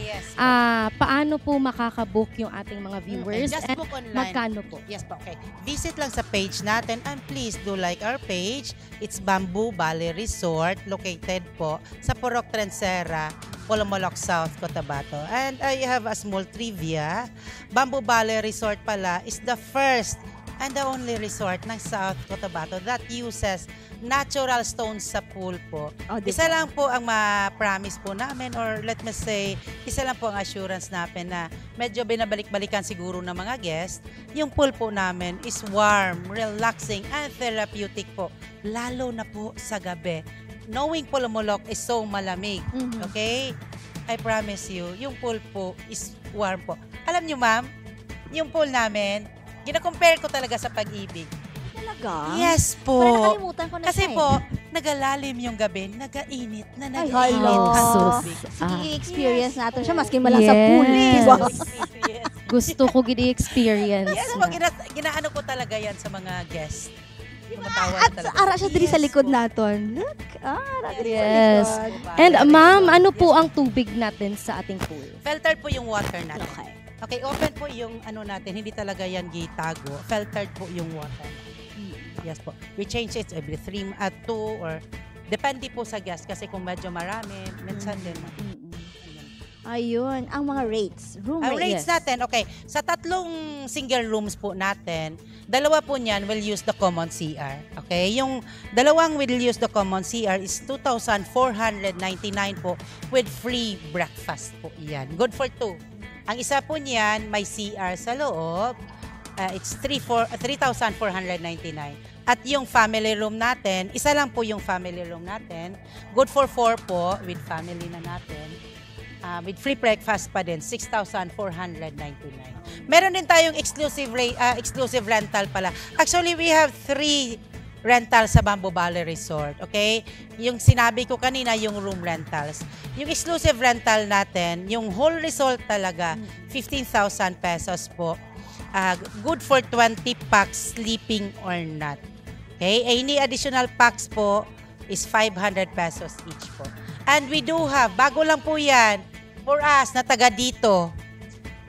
paano po makakabook yung ating mga viewers? Just and book online. magkano po? Yes po, okay. Visit lang sa page natin and please do like our page. It's Bamboo Bali Resort, located po sa Purok Trencera, Pulumulok South, Cotabato. And I have a small trivia. Bamboo Bali Resort pala is the first and the only resort ng South Cotabato that uses natural stones sa pool po. Isa lang po ang ma-promise po namin, or let me say, isa lang po ang assurance namin na medyo binabalik-balikan siguro ng mga guests. Yung pool po namin is warm, relaxing, and therapeutic po. Lalo na po sa gabi. Knowing Pulumulok is so malamig. Okay? I promise you, yung pool po is warm po. Alam nyo ma'am, yung pool namin, gina-compare ko talaga sa Pag-ibig. Talaga? Yes po. Pero nakalimutan ko na Kasi siya po, nagalalim yung gabi, nag-ainit na Ay, nag-ainit hello. ang tubig. Sige, i-experience natin siya, maski mala sa pool. Yes. Wow. Gusto ko gini-experience. Yes, na. ginaano ko talaga yan sa mga guests. At ara siya diri sa likod naton. Look, Yes. And ma'am, ano po ang tubig natin sa ating pool? Filtered po yung water natin. Okay, open po yung natin, hindi talaga yan gitago. Filtered po yung water. Yes po. We change it every 2 or depende po sa guest kasi kung medyo marami, minsan din. Ayun, ang mga rates. Room rates natin, okay. Sa 3 single rooms po natin, 2 po niyan will use the common CR. Okay? Yung 2 will use the common CR is 2,499 po with free breakfast po yan. Good for 2. Ang isa po niyan, may CR sa loob. It's 3,499. At yung family room natin, isa lang po yung family room natin. Good for 4 po with family na natin. with free breakfast pa din, 6,499. Meron din tayong exclusive rental pala. Actually, we have 3 rental sa Bamboo Valley Resort, okay? Yung sinabi ko kanina, yung room rentals. Yung exclusive rental natin, yung whole resort talaga, 15,000 pesos po. Good for 20 packs, sleeping or not. Okay? Any additional packs po is 500 pesos each po. And we do have, bago lang po yan, for us na taga dito,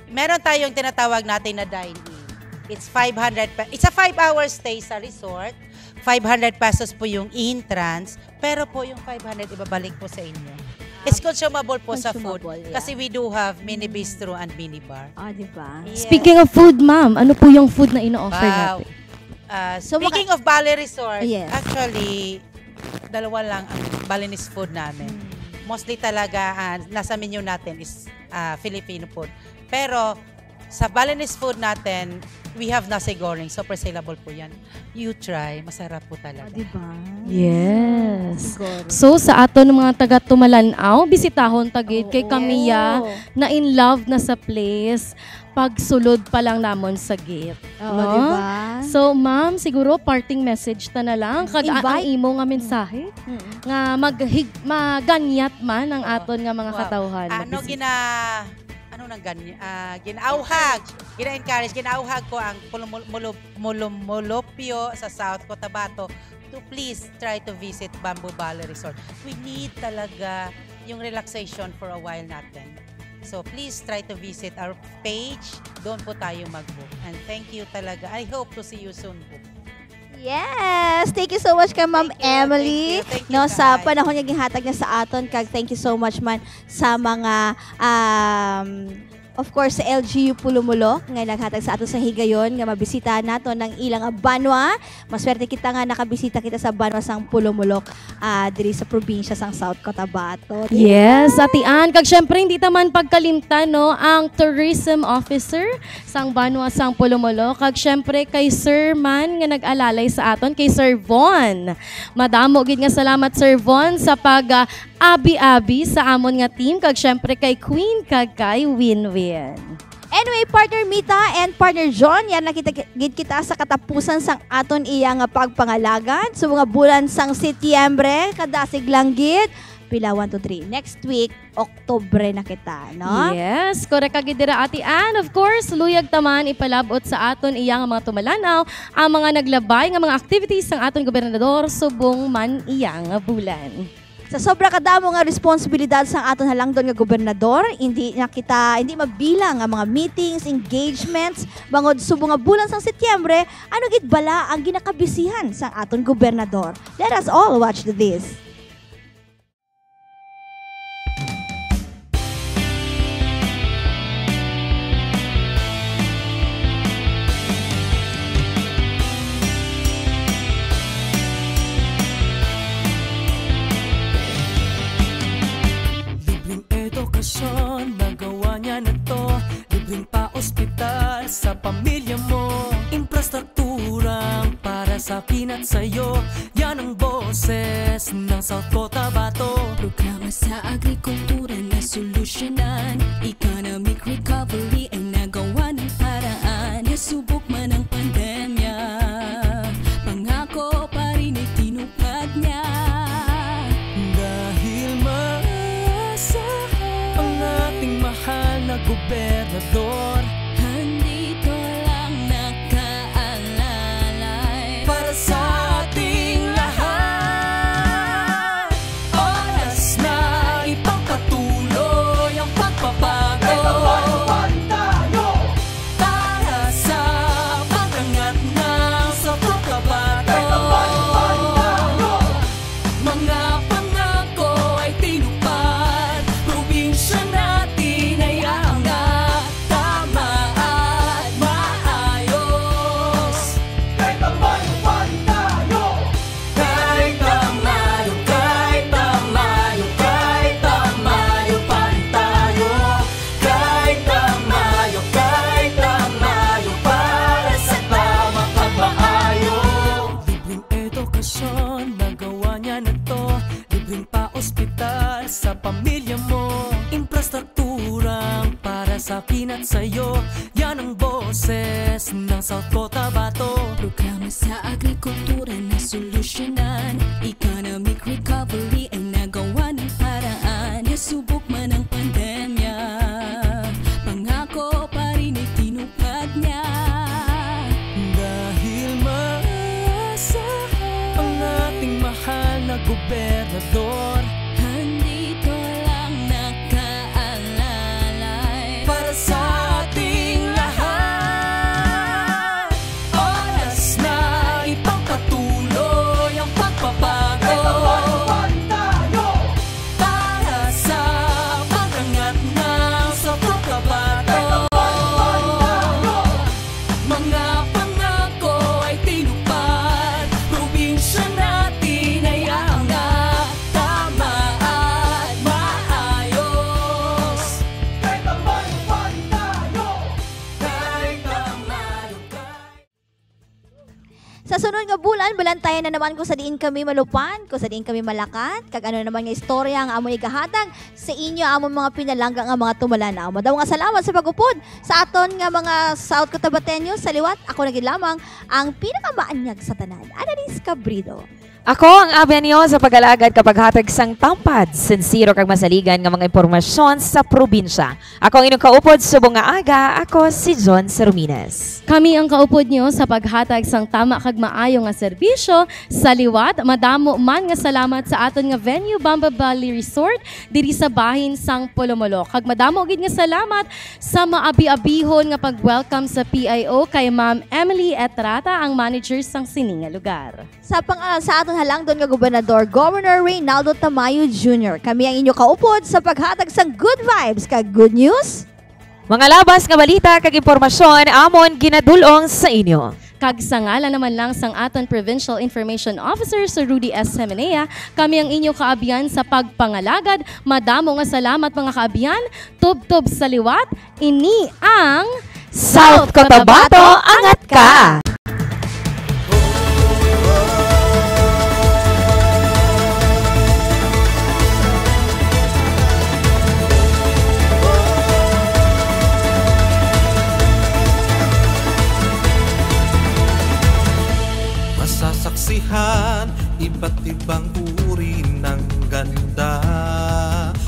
meron tayong tinatawag natin na dine-in. It's 500 pesos. It's a 5-hour stay sa resort. 500 pesos po yung entrance, pero po yung 500 ibabalik po sa inyo. It's consumable po sa food kasi we do have mini bistro and mini bar. Diba? Yeah. Speaking of food, ma'am, ano po yung food na ino-offer natin? Speaking of Valley Resort, actually, dalawa lang ang Balinese food namin. Mostly talaga, nasa menu natin is Filipino food. Pero, sa Balinese food natin, we have nasi goreng. Super saleable po yan. You try. Masarap po talaga. Diba? Yes. So, sa ato ng mga taga-Tumalanaw, bisitahon tagid kay Camilla na in love na sa place pagsulod pa lang namon sa gate. Diba? So, ma'am, siguro parting message ta na lang. Kag ang imo nga mensahe nga maganyat man ang aton nga mga katawhan. Gina-encourage, ginauhag ko ang Mulupyo sa South Cotabato to please try to visit Bamboo Valley Resort. We need talaga yung relaxation for a while natin. So please try to visit our page. Doon po tayo mag-book. And thank you talaga. I hope to see you soon po. Yes! Thank you so much kay Ma'am Emily. Thank you, sa panahon niya gihatag niya sa aton kag thank you so much man sa mga of course, sa LGU Pulumulo, nga naghatag sa ato sa higayon, nga mabisita nato ng ilang Banwa. Maswerte kita nga nakabisita kita sa Banwa sang Pulumulok, diri sa probinsya sang South Cotabato. Yes, Atian. Kag syempre, hindi taman pagkalimtan, no, ang tourism officer sang Banwa sang Pulumulok. Kag syempre, kay Sir Man, nga nag-alalay sa aton, kay Sir Von. Madamo, gid nga salamat, Sir Von, sa abi-abi sa amon nga team. Kag syempre, kay Queen, kag kay Winwin. Anyway, partner Mita and partner John, yan nakita kita sa katapusan sang aton iya nga pagpangalagan. So mga bulan sang Setyembre, kadasig lang gid. Pila 1, 2, 3. Next week, Oktobre na kita, no? Yes, korek kagidira ati. And of course, luyag taman ipalabot sa aton iya nga mga Tumalanaw ang mga naglabay nga mga activities sang aton gobernador subong man iya nga bulan. Sa sobra kadamo nga responsibilidad sa aton halangdon nga gobernador, hindi mabilang ang mga meetings, engagements, bangod subong nga bulan sang Setyembre, ano gid bala ang ginakabisihan sa aton gobernador. Let us all watch this. Nagawa niya na to, libreng pa ospital sa pamilya mo, infrastrukturang para sa akin at sa'yo. Yan ang boses ng South Cotabato. Programa sa agrikultura na solusyonan, economic recovery ay nagawa ng paraan. Nasubok man ang pandemya, pangako pa rin ay tinupad niya. Dahil ang ating mahal na gobernador, andito lang nakaalalay para sa ating lahat. Oras na ipagpatuloy ang pagbabago para sa pag-angat ng South Cotabato. Mga pangako ay tinupad, probinsya natin ay aangat. Infrastrukturang para sa akin at sa'yo, yan ang boses ng South Cotabato. Programa sa agrikultura na solusyonan, economic recovery ay nagawa ng paraan. Nasubok man ang pandemya, pangako pa rin ay tinupad niya. Dahil maasahan ang ating mahal na gobernador, andito lang nakaalalay para sa ating lahat. Oras na ipagpatuloy ang pagbabago para sa pag-angat ng South Cotabato. Mga pangako ay tinupad, probinsya natin ay aangat, tama at maayos. Kahit ang malupan tayo, kahit ang Sa sunod nga bulan, balantayan na naman kung sa diin kami malupan, kung sa diin kami malakat, kag ano naman nga istorya ang amon igahatag sa inyo amon mga pinalangga nga mga tumalanaw. Madaw nga salamat sa pagupod sa aton nga mga South Cotabateños sa liwat. Ako naging lamang ang pinakamaanyag sa tanan, Annalise Cabrido. Ako ang abenyo sa pag-alagad kapag hatag sang tampad, sincero kag masaligan nga mga impormasyon sa probinsya. Ako ang inyong kaupod subong nga aga, ako si John Serumines. Kami ang kaupod nyo sa paghatag sang tama kag maayo nga serbisyo sa liwat. Madamo man nga salamat sa aton nga venue Bamba Valley Resort diri sa bahin sang Polomolo. Kag madamo gid nga salamat sa maabi-abihon nga pag-welcome sa PIO kay Ma'am Emily Etrata, ang manager sang sininga lugar. Sa aton halang doon nga Gobernador, Governor Reynaldo Tamayo Jr. Kami ang inyo kaupod sa paghatag sang good vibes kag good news. Mga labas nga balita kag impormasyon amon ginadulong sa inyo. Kag sa ngalan naman lang sang aton Provincial Information Officer sa Rudy S. Semenea, kami ang inyo kaabiyan sa pagpangalagad. Madamo nga salamat mga kaabiyan. Tub-tub sa liwat, ini ang South Cotabato Angat Ka! Masasaksihan iba't ibang uri ng ganda,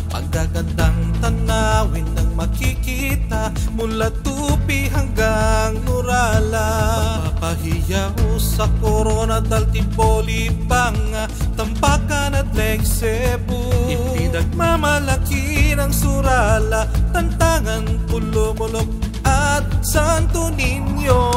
pagagandang tanawin ng makikita mula Tupi hanggang Nurala. Papahiyaw sa Corona, Daltipoli, Banga, Tampakan at Lake Cebu. Ipinagmamalaki ng Surala, Tantangan, Pulumulok at Santo Niño.